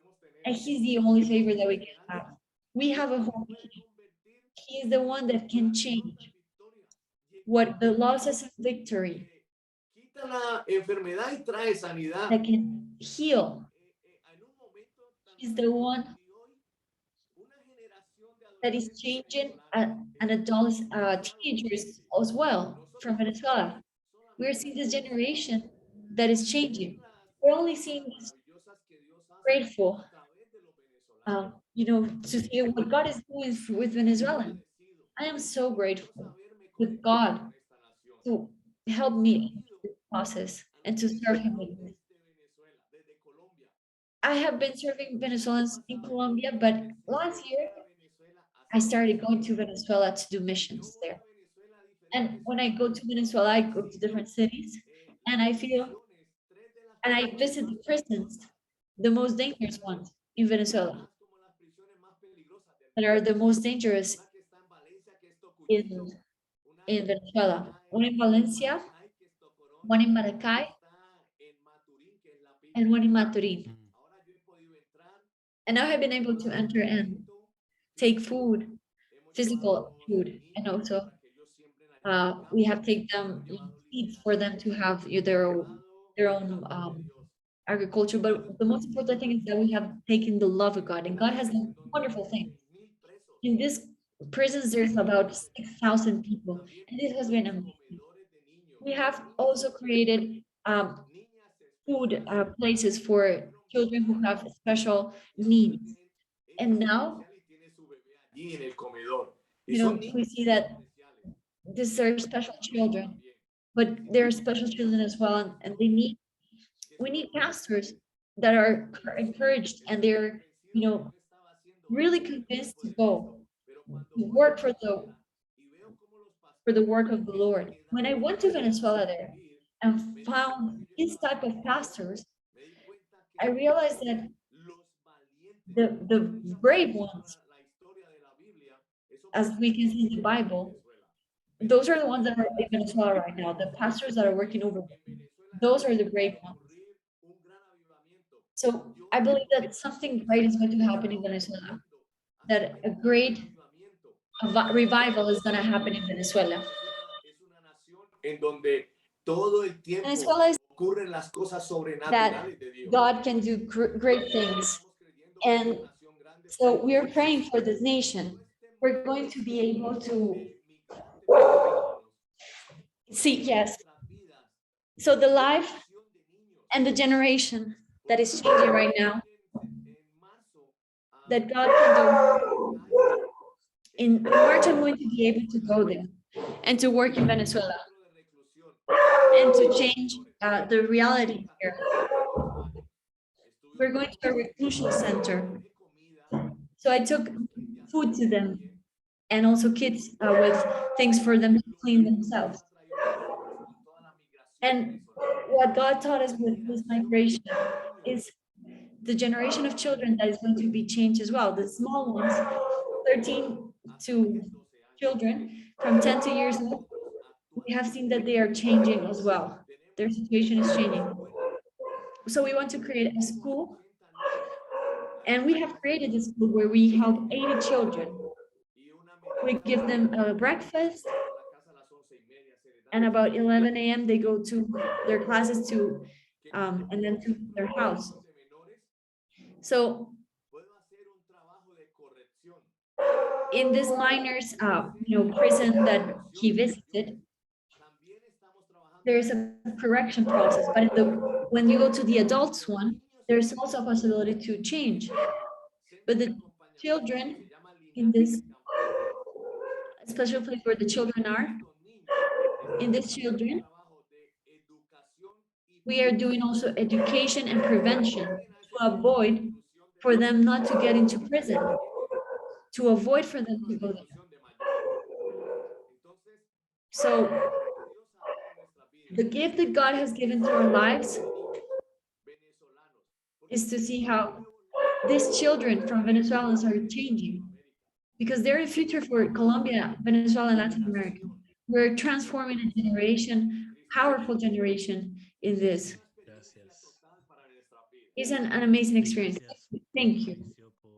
And he's the only favor that we can have. We have a hope. He is the one that can change what the losses of victory, that can heal. He's the one that is changing teenagers as well from Venezuela. We're seeing this generation that is changing. We're only seeing this grateful, to see what God is doing with Venezuelans. I am so grateful with God to help me in this process and to serve Him with this. I have been serving Venezuelans in Colombia, but last year I started going to Venezuela to do missions there. And when I go to Venezuela, I go to different cities, and I visit the prisons, the most dangerous ones in Venezuela, that are the most dangerous in Venezuela. One in Valencia, one in Maracay, and one in Maturin. And now I've been able to enter and take food, physical food, and also we have taken them seeds for them to have their own agriculture. But the most important thing is that we have taken the love of God, and God has done wonderful things. In this prisons, there's about 6,000 people, and this has been amazing. We have also created food places for children who have special needs, and now we see that these are special children, but there are special children as well, and we need pastors that are encouraged, and they're really convinced to go to work for the work of the Lord. When I went to Venezuela there and found this type of pastors, I realized that the brave ones, as we can see in the Bible, those are the ones that are in Venezuela right now. The pastors that are working over there, those are the brave ones. So I believe that something great is going to happen in Venezuela, that a great revival is going to happen in Venezuela. Venezuela is that God can do great things. And so we're praying for this nation. We're going to be able to see, yes. So the life and the generation that is changing right now, that God can do. In March, I'm going to be able to go there and to work in Venezuela and to change the reality here. We're going to a reclusion center. So I took food to them and also kids with things for them to clean themselves. And what God taught us with this migration is the generation of children that is going to be changed as well. The small ones, 13 to children from 10 to years old, we have seen that they are changing as well. their situation is changing. So we want to create a school, and we have created a school where we help 80 children. We give them a breakfast, and about 11 a.m. they go to their classes to, and then to their house. So in this minor's, prison that he visited, there's a correction process, but when you go to the adults one, there's also a possibility to change. But the children in this special place where the children are, in these children, we are doing also education and prevention to avoid for them not to get into prison, to avoid for them to go there. So the gift that God has given to our lives is to see how these children from Venezuelans are changing, because they're the future for Colombia, Venezuela, and Latin America. We're transforming a generation, powerful generation in this. Yes, yes. It's an amazing experience. Thank you.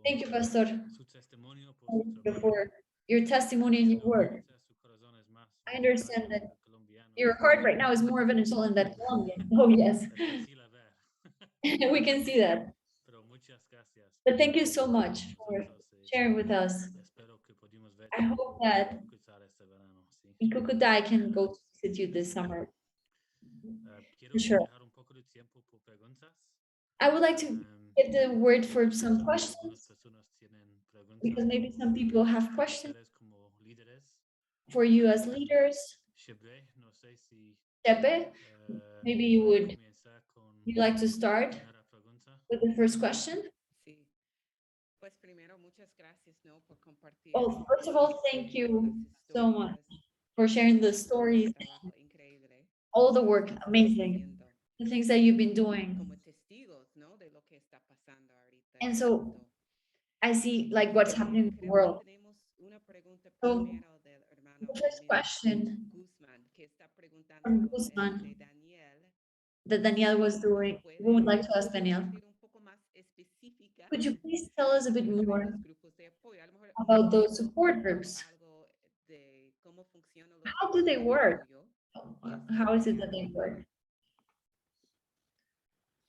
Thank you, Pastor, Su testimonio por su trabajo. for your testimony and your work. Su corazón es más I understand that colombiano. your heart right now is more Venezuelan than Colombian. Oh, yes. Difícil a ver. We can see that. Pero muchas gracias. But thank you so much for sharing with us. Espero que pudimos ver I hope that cruzar este verano, sí. in Cucuta I can go to visit you this summer. Quiero For sure. dejar un poco de tiempo por preguntas. I would like to give the word for some questions, Algunas personas tienen preguntas. because maybe some people have questions Ustedes como líderes. for you as leaders. Chepe, no sé si Tepe, maybe you would comenzar con you'd like to start primera pregunta. with the first question. Sí. Pues primero, muchas gracias, ¿no? Por compartir. Oh, first of all, thank you so much for sharing the stories, Trabajo increíble. all the work, amazing, the things that you've been doing. Como testigos, ¿no? De lo que está pasando ahorita. And so I see like what's happening in the world. Tenemos una pregunta So, primero del hermano The first question Guzmán, que está preguntando from Guzmán de Daniel. that Daniel was doing, we would like to ask Daniel. Un poco más específica Could you please tell us a bit more los grupos de apoyo. A lo mejor about those support groups? algo de cómo funcionan los How do they grupos de work? apoyo. How is it that they work?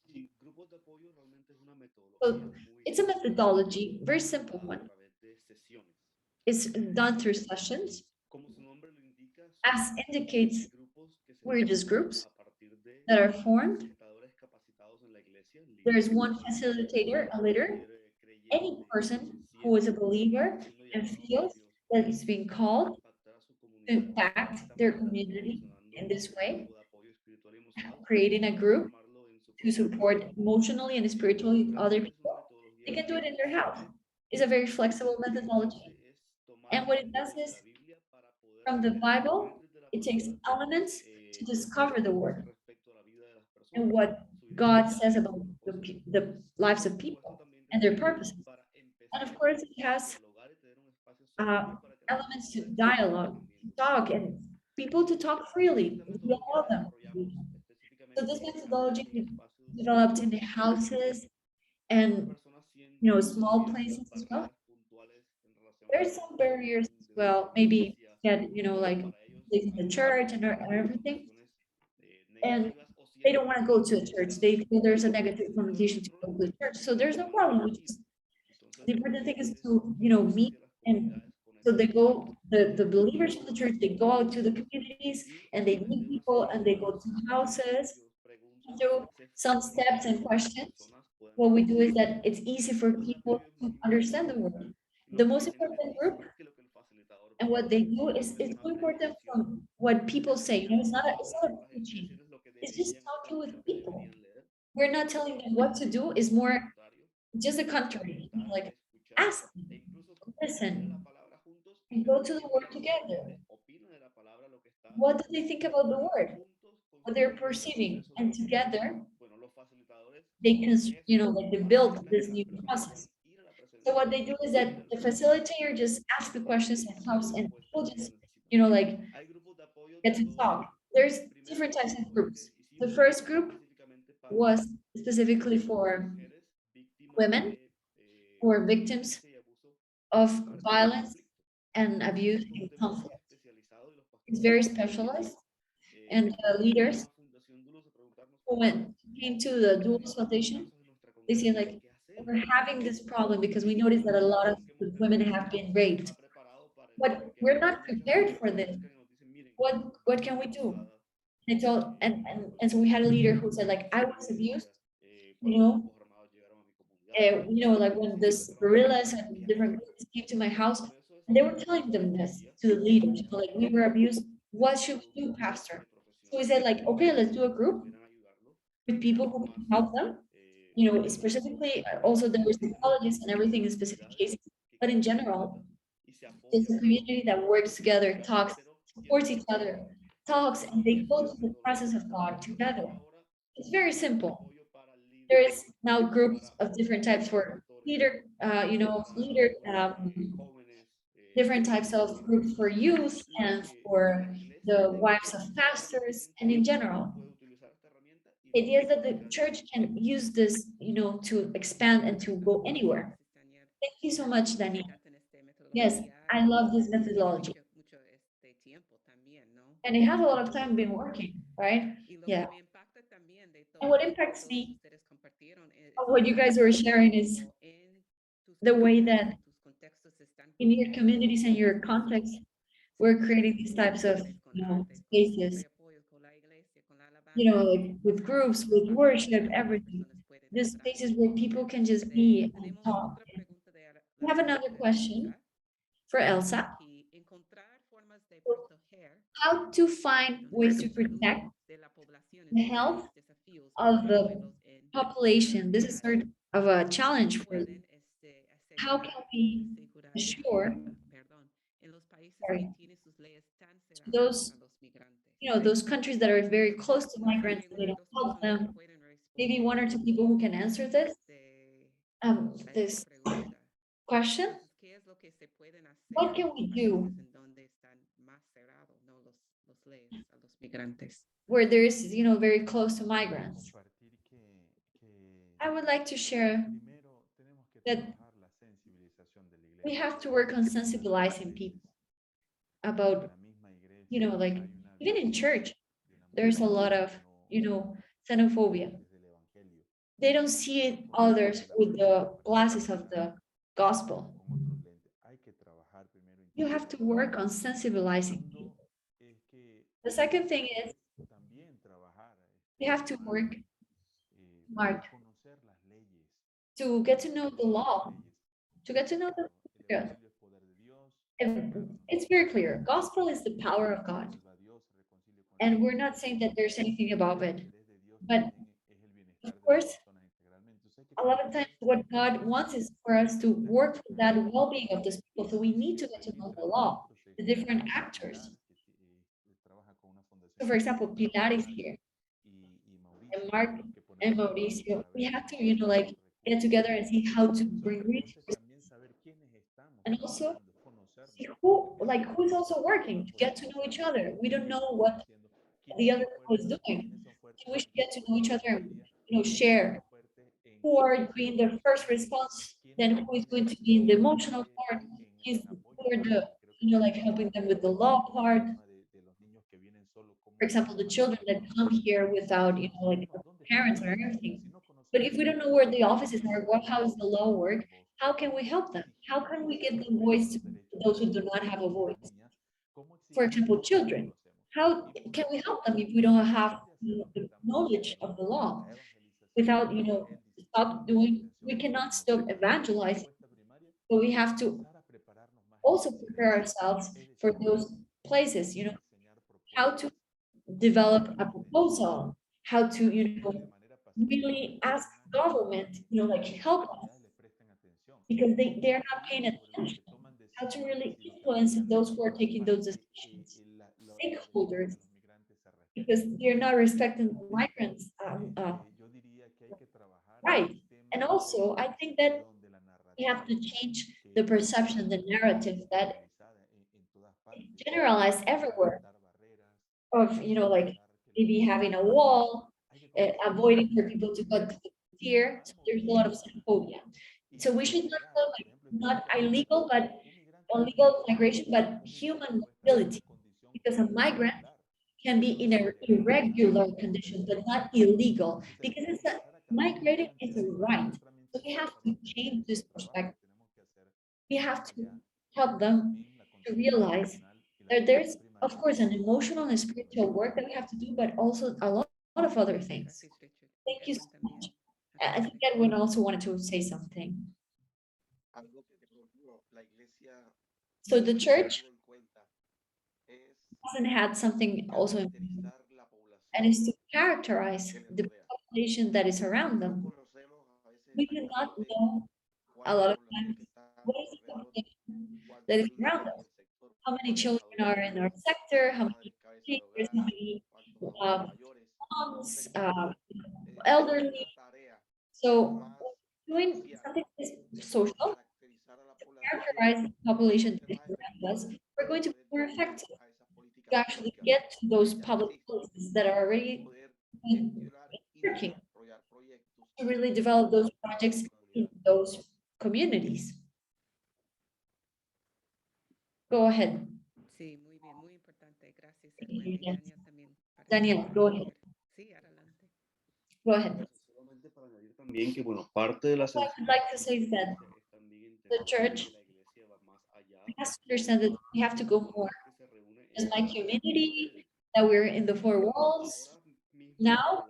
Sí, grupos de apoyo realmente es una metodología So muy it's a methodology, very simple a one. través de sesiones. It's done through sessions. Como su nombre lo indica, As indicates, grupos que se we're just groups a partir de that are formed. facilitadores capacitados en la iglesia, There's one facilitator, a leader, any person who is a believer and feels that it's being called to impact their community in this way, creating a group to support emotionally and spiritually other people. They can do it in their house. It's a very flexible methodology. And what it does is, from the Bible, it takes elements to discover the word and what God says about the lives of people and their purposes. And of course, it has elements to dialogue, to talk, and people to talk freely. We allow them. So this methodology is developed in the houses and small places as well. There's some barriers as well, maybe that like in the church and everything, and they don't want to go to a church. They feel there's a negative connotation to go to a church, so there's no problem. The important thing is to meet, and so they go, the believers from the church, they go out to the communities and they meet people and they go to houses. Through some steps and questions, what we do is that it's easy for people to understand the word. The most important group and what they do is it's more important from what people say. It's not a preaching. It's just talking with people. We're not telling them what to do. It's more just the contrary. Like ask them, listen, and go to the word together. What do they think about the word? What they're perceiving, and together they can, like they build this new process. So what they do is that the facilitator just asks the questions and helps, and people just, like get to talk. There's different types of groups. The first group was specifically for women who are victims of violence and abuse and conflict. It's very specialized, and the leaders who came to the Doulos Foundation, they say like, we're having this problem because we noticed that a lot of women have been raped, but we're not prepared for this. What can we do? And so so we had a leader who said like, I was abused, like when this guerrillas and different groups came to my house, and they were telling them this to the leaders, like, we were abused. What should we do, Pastor? So we said like, okay, let's do a group with people who can help them. Specifically, also there were psychologists and everything in specific cases, but in general, it's a community that works together, talks, supports each other, talks, and they go to the presence of God together. It's very simple. There is now groups of different types for different types of groups for youth and for the wives of pastors, and in general. The idea is that the church can use this, to expand and to go anywhere. Thank you so much, Dani. Yes, I love this methodology. And it has a lot of time been working, right? Yeah. And what impacts me of what you guys were sharing is the way that in your communities and your context, we're creating these types of spaces, like with groups, with worship, everything. These spaces where people can just be and talk. We have another question for Elsa. How to find ways to protect the health of the population? This is sort of a challenge for them. How can we assure those those countries that are very close to migrants, they don't help them? Maybe one or two people who can answer this question. What can we do where there's very close to migrants? I would like to share that we have to work on sensibilizing people about like, even in church there's a lot of xenophobia. They don't see others with the glasses of the gospel. You have to work on sensibilizing people. The second thing is you have to work, Mark, to get to know the law, to get to know the truth. And it's very clear. Gospel is the power of God. And we're not saying that there's anything above it. But of course, a lot of times what God wants is for us to work for that well-being of these people. So we need to get to know the law, the different actors. So for example, Pilar is here, and Mark and Mauricio. We have to, like, get together and see how to bring resources. And also see who's also working to get to know each other. We don't know what the other is doing. So we should get to know each other and share who are doing the first response, then who is going to be in the emotional part, who are the like helping them with the law part. For example, the children that come here without like parents or everything. But if we don't know where the offices are, how does the law work? How can we help them? How can we give them voice to those who do not have a voice? For example, children. How can we help them if we don't have the knowledge of the law? Without we cannot stop evangelizing. So we have to also prepare ourselves for those places. How to develop a proposal, how to really ask government like help us, because they're not paying attention. How to really influence those who are taking those decisions, stakeholders, because they're not respecting the migrants' right. And also, I think that we have to change the perception, the narrative that generalized everywhere of like maybe having a wall, avoiding for people to cut the fear. So there's a lot of xenophobia. So we should not call it not illegal, but illegal migration, but human mobility, because a migrant can be in an irregular condition, but not illegal, because it's a migrating is a right. So we have to change this perspective. We have to help them to realize that there's, of course, an emotional and spiritual work that we have to do, but also a lot of other things. Thank you so much. I think Edwin also wanted to say something. So the church hasn't had something also important, and is to characterize the population that is around them. We do not know a lot of times what is the population that is around us. How many children are in our sector? How many teenagers? How many moms, elderly? So doing something is social to characterize the population that is around us, we're going to be more effective to actually get to those public policies that are already working, to really develop those projects in those communities. Go ahead. Sí, muy bien, muy importante. Gracias, Edwin. Yes. Daniel también. Daniel, go ahead. Sí, adelante. Go ahead. Solamente para añadir también que, bueno, parte de la What I would like to say is that the church has to understand that we have to go more as my community, that we're in the four walls. Now,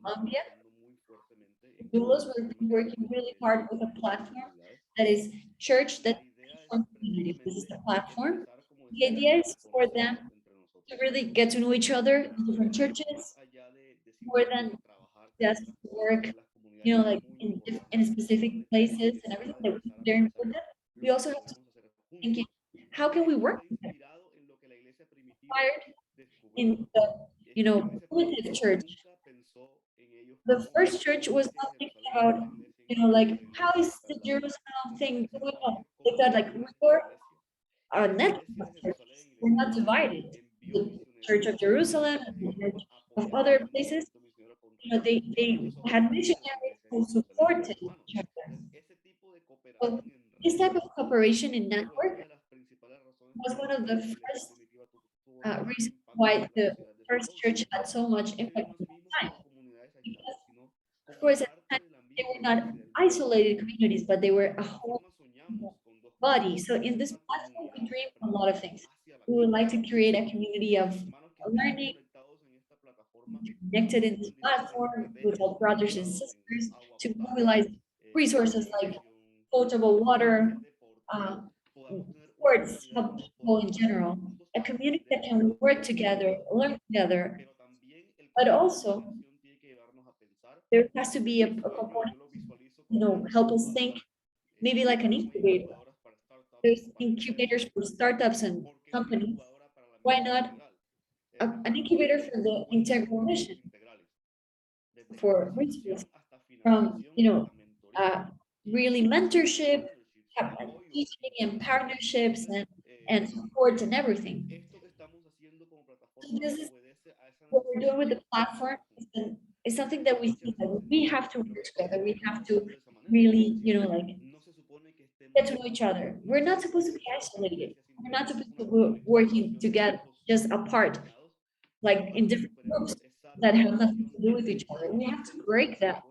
Colombia, Doulos, we're working really hard with a platform that is church that community. This is the platform. The idea is for them to really get to know each other in different churches, more than just work, you know, like in specific places and everything that they're important. We also have to think, how can we work together? In the, you know, primitive church, the first church was not thinking about, you know, like, how is the Jerusalem thing going on? They thought, like, we're a network of churches. We're not divided. The Church of Jerusalem and the Church of other places, you know, they had missionaries who supported each other. So this type of cooperation in network was one of the first reasons why the first church had so much impact at the time. Because, of course, at the time, they were not isolated communities, but they were a whole body. So in this platform, we dream a lot of things. We would like to create a community of learning, connected in this platform with our brothers and sisters to mobilize resources like potable water, sports, help people in general, a community that can work together, learn together, but also there has to be a component, you know, help us think, maybe like an incubator. There's incubators for startups and companies. Why not an incubator for the integral mission, for resources from, you know, really mentorship, teaching and partnerships and support and everything. So this is what we're doing with the platform. Is something that we see that we have to work together. We have to really, you know, like get to know each other. We're not supposed to be isolated. We're not supposed to be working together just apart, like in different groups that have nothing to do with each other. We have to break that.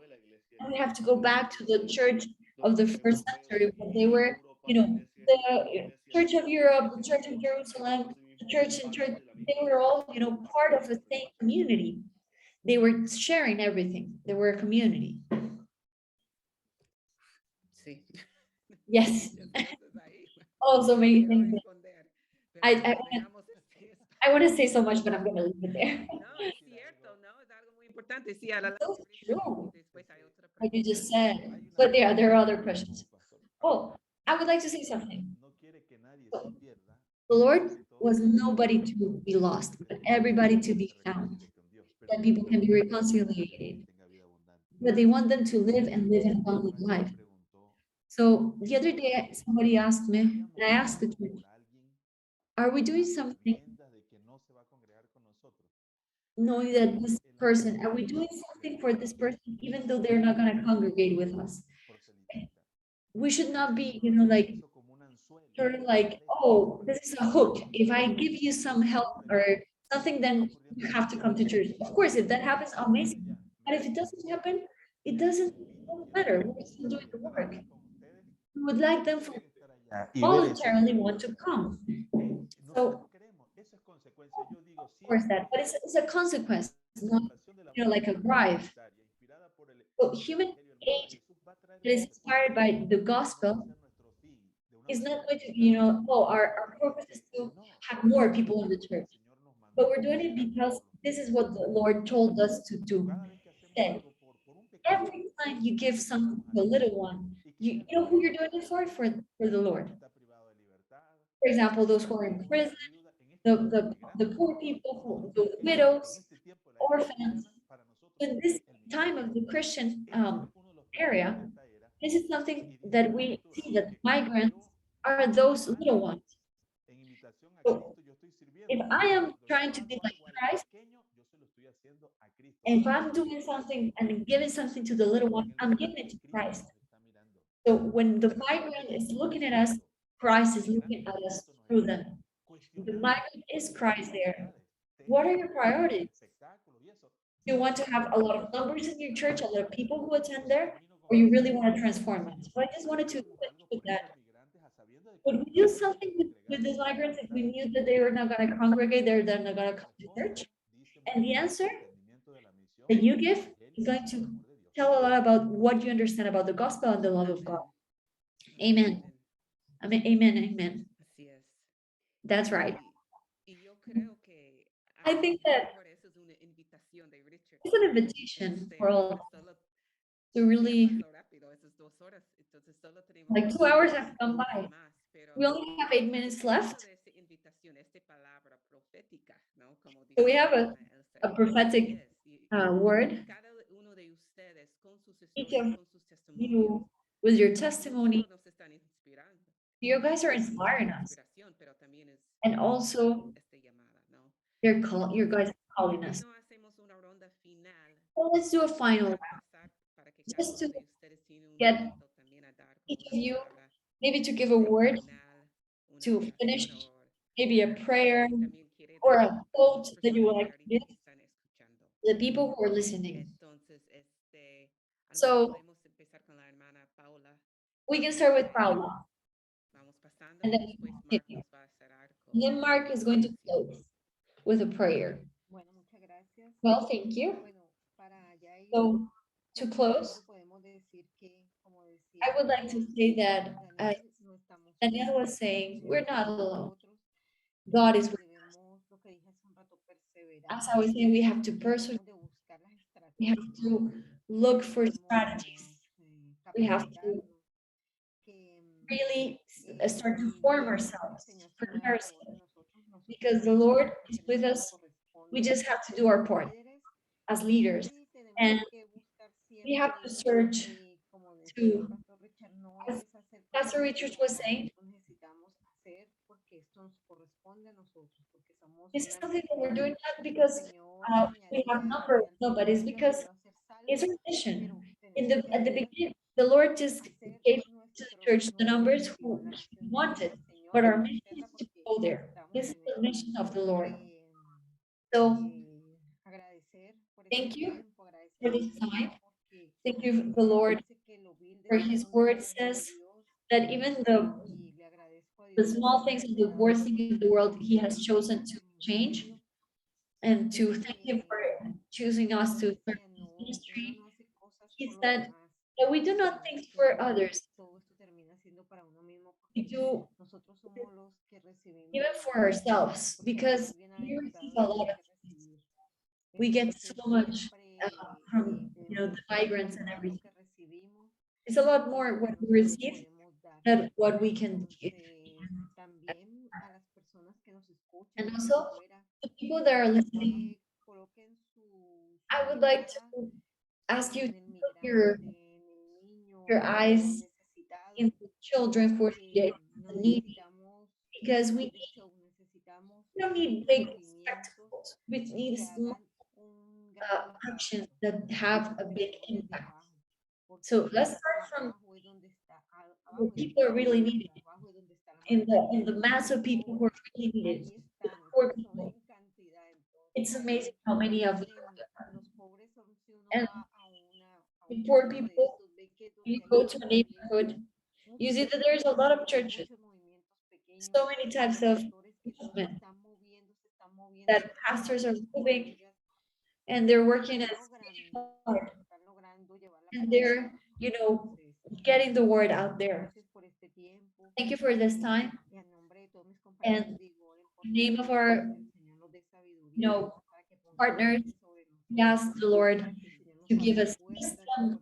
And we have to go back to the church of the first century when they were, you know, the Church of Europe, the Church of Jerusalem, the church and church, they were all, you know, part of the same community. They were sharing everything. They were a community. Sí. Yes. Also many things. I want to say so much, but I'm going to leave it there. No, es cierto, no, es algo muy importante. Sí, So true. What you just said. But yeah, there are other questions. Oh, I would like to say something. So, the Lord was nobody to be lost, but everybody to be found. That people can be reconciliated. But they want them to live and live an abundant life. So the other day, somebody asked me, and I asked the church, are we doing something knowing that this person, are we doing something for this person, even though they're not going to congregate with us? We should not be, like, sort of like, oh, this is a hook. If I give you some help or something, then you have to come to church. Of course, if that happens, amazing. But if it doesn't happen, it doesn't matter. We're still doing the work. We would like them to voluntarily want to come. So, of course, but it's a consequence, not like a drive. So human aid that is inspired by the gospel is not going to be, oh, our purpose is to have more people in the church. But we're doing it because this is what the Lord told us to do. Instead, every time you give something to a little one, you know who you're doing it for? For the Lord. For example, those who are in prison, the poor people, the widows, orphans. In this time of the Christian area, this is something that we see, that migrants are those little ones. So if I am trying to be like Christ, and if I'm doing something and giving something to the little one, I'm giving it to Christ. So when the migrant is looking at us, Christ is looking at us through them. The migrant is Christ there. What are your priorities? Do you want to have a lot of numbers in your church, a lot of people who attend there, or you really want to transform it? So I just wanted to finish with that. Would we do something with these migrants if we knew that they were not going to congregate, they're not going to come to church? And the answer that you give is going to tell a lot about what you understand about the gospel and the love of God. Amen. Amen. Amen. Amen. That's right. I think that it's an invitation for all to really, like 2 hours have gone by. We only have 8 minutes left. So we have a prophetic word. Each of you with your testimony, you guys are inspiring us. And also, your guys are calling us. So let's do a final round, just to get each of you maybe to give a word to finish, maybe a prayer or a quote that you would like to give the people who are listening. So we can start with Paula. And then Mark is going to close with a prayer. Well, thank you. So to close, I would like to say that, as Daniel was saying, we're not alone. God is with us. As I was saying, we have to persevere. We have to look for strategies. We have to really start to form ourselves, prepare ourselves, because the Lord is with us. We just have to do our part as leaders, and we have to search to, as Pastor Richard was saying, this is something that we're doing not because we have numbers, no, but it's because it's our mission. At the beginning, the Lord just gave to the church the numbers who He wanted, but our mission is to go there. This is the mission of the Lord. So thank you for this time. Thank you, the Lord, for His word says that even the small things and the worst thing in the world, He has chosen to change, and to thank Him for choosing us to serve His ministry. He said that we do not think for others. We do even for ourselves, because we receive a lot of things. We get so much from the migrants and everything. It's a lot more what we receive than what we can give. And also, the people that are listening, I would like to ask you to put your eyes in the children who are needy, because we don't need big spectacles. We need actions that have a big impact. So let's start from where people are really needed, in the mass of people who are really needed, the poor people. It's amazing how many of them are. And the poor people, you go to a neighborhood, you see that there's a lot of churches, so many types of movement that pastors are moving, and they're working as hard, and they're, getting the word out there. Thank you for this time. And in the name of our, partners, we ask the Lord to give us wisdom,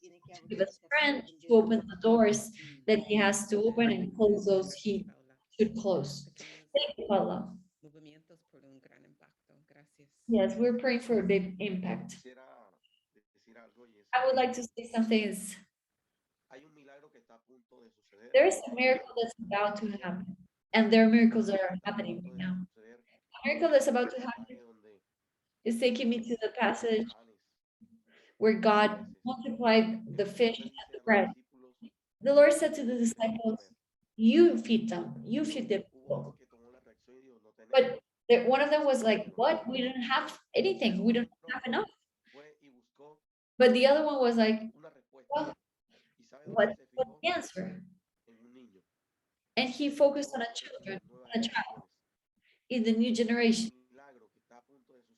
to give us strength, to open the doors that He has to open and close those He should close. Thank you, Paula. Movimientos por un gran impacto. Gracias. Yes, we're praying for a big impact. I would like to say something is, there's a miracle that's about to happen, and there are miracles that are happening right now. A miracle that's about to happen is taking me to the passage where God multiplied the fish and the bread. The Lord said to the disciples, you feed them, you feed the people. But one of them was like, what? We don't have anything. We don't have enough. But the other one was like, well, what's the answer? And he focused on a child, in the new generation.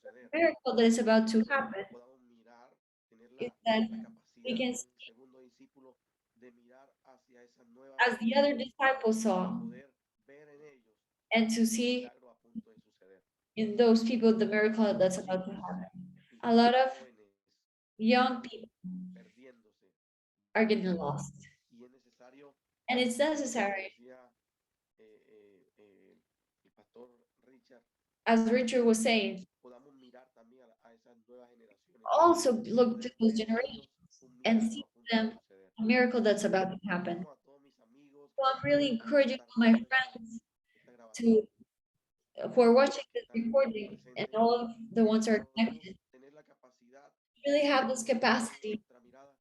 The miracle that is about to happen is that we can see, as the other disciples saw, and to see in those people the miracle that's about to happen. A lot of young people are getting lost, and it's necessary, as Richard was saying, also look to those generations and see them a miracle that's about to happen. So I'm really encouraging all my friends who are watching this recording, and all of the ones who are connected, really have this capacity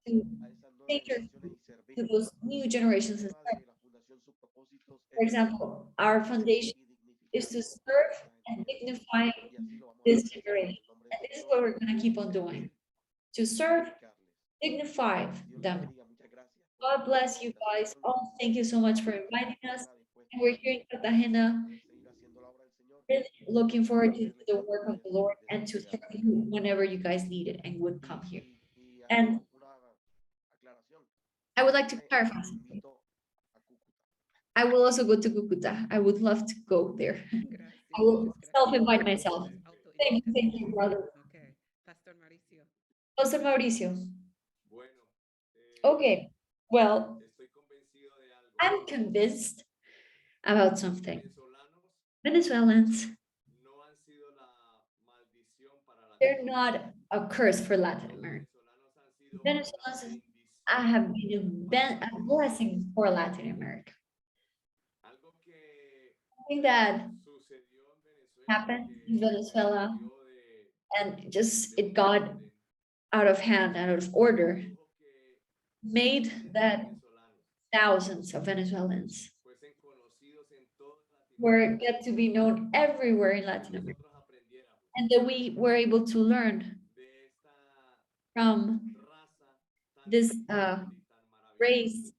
to take to those new generations and serve. For example, our foundation is to serve and dignify this generation. And this is what we're going to keep on doing. To serve, dignify them. God bless you guys. Oh, thank you so much for inviting us. And we're here in Cartagena, really looking forward to the work of the Lord and to serve you whenever you guys need it and would come here. And I would like to clarify something. I will also go to Cucuta. I would love to go there. I will self-invite myself. Thank you, brother. Okay. Pastor Mauricio. Pastor Mauricio. Okay, well, I'm convinced about something. Venezuelans, they're not a curse for Latin America. Venezuelans have been a blessing for Latin America. Something that happened in Venezuela and just it got out of hand, out of order, made that thousands of Venezuelans get to be known everywhere in Latin America, and that we were able to learn from this race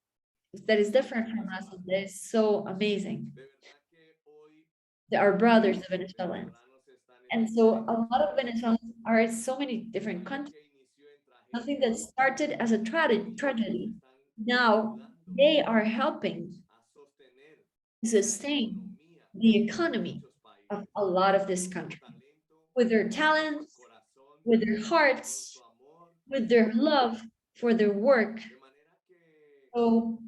that is different from us, and that is so amazing. Our brothers, the Venezuelans. And so a lot of Venezuelans are in so many different countries. Something that started as a tragedy, now they are helping sustain the economy of a lot of this country with their talents, with their hearts, with their love for their work. So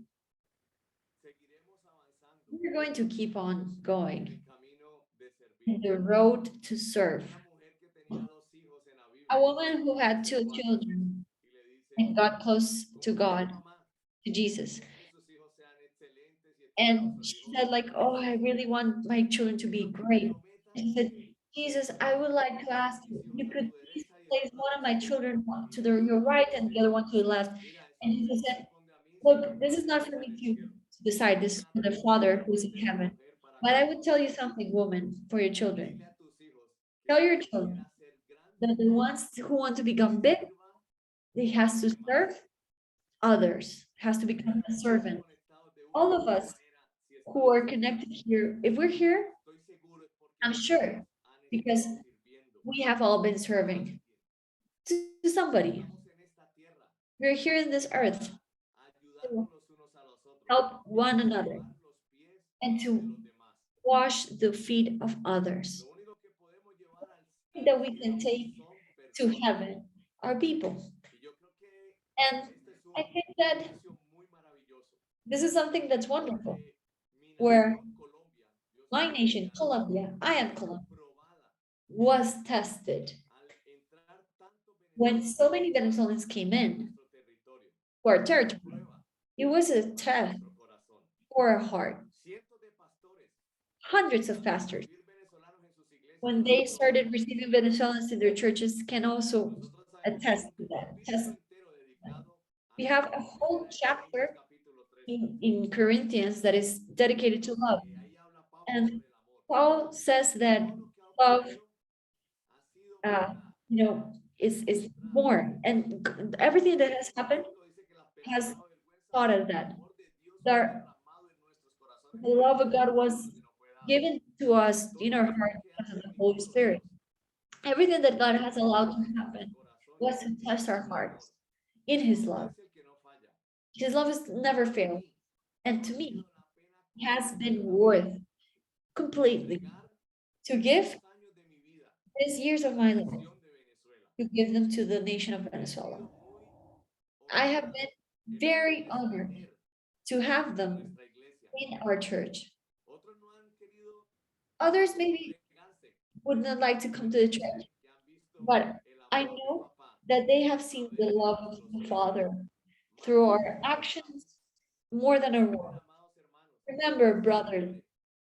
we're going to keep on going in the road to serve. A woman who had 2 children and got close to God, to Jesus. And she said, like, oh, I really want my children to be great. And she said, Jesus, I would like to ask you, you could please place one of my children to your right and the other one to the left. And Jesus said, look, this is not for me to decide. This is for the Father who is in heaven. But I would tell you something, woman, for your children. Tell your children that the ones who want to become big, they has to serve others, has to become a servant. All of us who are connected here, if we're here, I'm sure, because we have all been serving to somebody. We're here in this earth to help one another and to wash the feet of others. That we can take to heaven are people. And I think that this is something that's wonderful, where my nation, Colombia, I am Colombia, was tested when so many Venezuelans came in to our territory. It was a test for our heart. Hundreds of pastors, when they started receiving Venezuelans in their churches, can also attest to that. We have a whole chapter in Corinthians that is dedicated to love. And Paul says that love, is more. And everything that has happened has taught us that the love of God was given to us in our heart because of the Holy Spirit. Everything that God has allowed to happen was to test our hearts in His love. His love has never failed. And to me, it has been worth completely to give these years of my life, to give them to the nation of Venezuela. I have been very honored to have them in our church. Others maybe would not like to come to the church, but I know that they have seen the love of the Father through our actions more than our words. Remember, brothers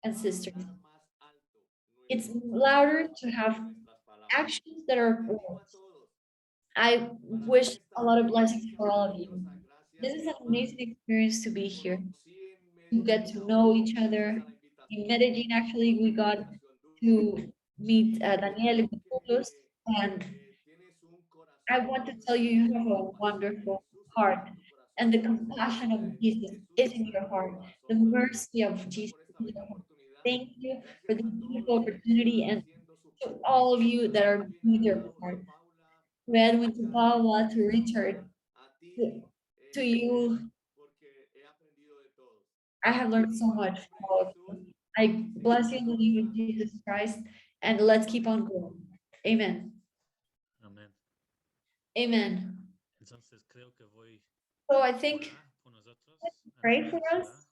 and sisters, it's louder to have actions that are words. I wish a lot of blessings for all of you. This is an amazing experience to be here. You get to know each other. In Medellin, actually, we got to meet Daniel and Doulos, and I want to tell you, you have a wonderful heart, and the compassion of Jesus is in your heart. The mercy of Jesus is in your heart. Thank you for this beautiful opportunity, and to all of you that are doing their part. To Edwin, to Paula, to Richard, to you. I have learned so much from all of you. I bless you in the name of Jesus Christ, and let's keep on going. Amen. Amén. Amen. Entonces creo que voy So I think orar por nosotros pray for antes de us orar.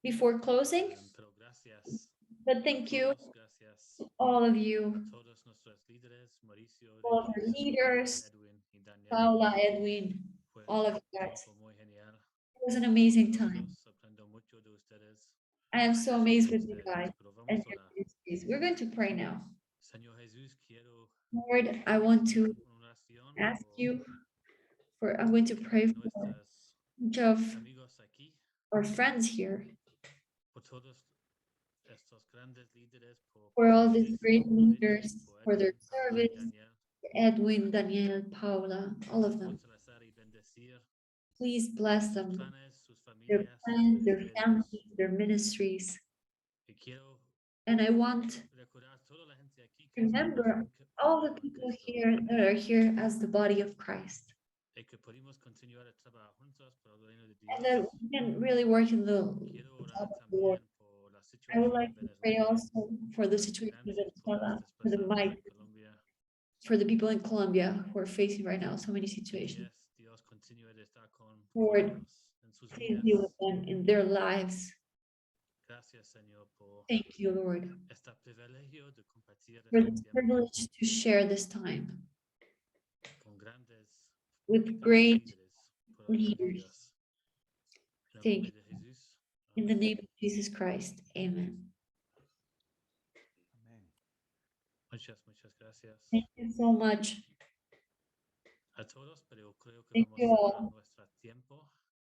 before closing, Pero gracias but thank you, todos, gracias all of you, todos nuestros líderes, Mauricio, all of our leaders, Edwin y Daniel. Paula, Edwin, Fue all of you un guys. tiempo muy genial. It was an amazing time. Nosotros aprendo mucho de ustedes. I am so amazed with you Ustedes, guys pero vamos and a your orar. ministries. We're going to pray now. Señor Jesús, quiero Lord, I want to una oración ask por you for, I'm going to pray for nuestros each of amigos aquí, our friends here, por todos estos grandes líderes, for all these Mauricio, great Richard, leaders, for their Edwin, Paula y service, Daniel. Edwin, Daniel, Paula, all of them. Fortalecer y bendecir Please bless them, planes, sus their familias, plans, their ministerios. families, their ministries. Y quiero And I want recordar toda la gente aquí to que remember all the people here that are here as the body of Christ, y que podemos continuar a trabajar juntos para el reino de and that Dios. we can really work in the Quiero job orar of the Lord. también por la I would situación like en to pray Venezuela, also for the situation in migrantes, por Venezuela, los for the desplazados migrants, en Colombia. for the people in Colombia who are facing right now so many situations. Yes, Dios continúe de estar con Lord, ellos en sus please vidas. be with them in their lives. Gracias, Señor, por Thank you, Lord, este privilegio de compartir for este this tiempo privilege to share this time con grandes with great líderes por el reino de leaders. Dios. En el Thank nombre you. de Jesús. In the Amén. name of Jesus Christ, amen. Muchas gracias. Thank you so much. a todos, pero creo que Thank vamos you a all. nuestro tiempo.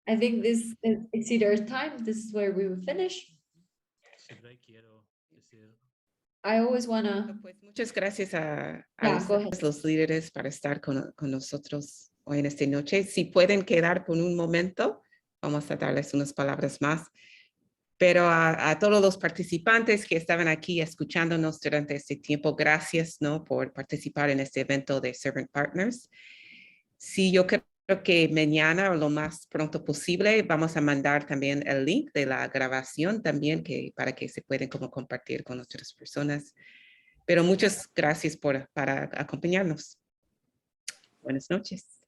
I think this exceeds our time. This is where we will finish. Siempre quiero decir I always want to, Pues muchas gracias a yeah, go ahead. ustedes, los líderes, para estar con nosotros hoy en esta noche. Si pueden quedar por un momento, vamos a darles unas palabras más. Pero a todos los participantes que estaban aquí escuchándonos durante este tiempo, gracias, ¿no?, por participar en este evento de Servant Partners. Sí, yo creo que mañana o lo más pronto posible vamos a mandar también el link de la grabación también para que se pueden como compartir con otras personas. Pero muchas gracias para acompañarnos. Buenas noches.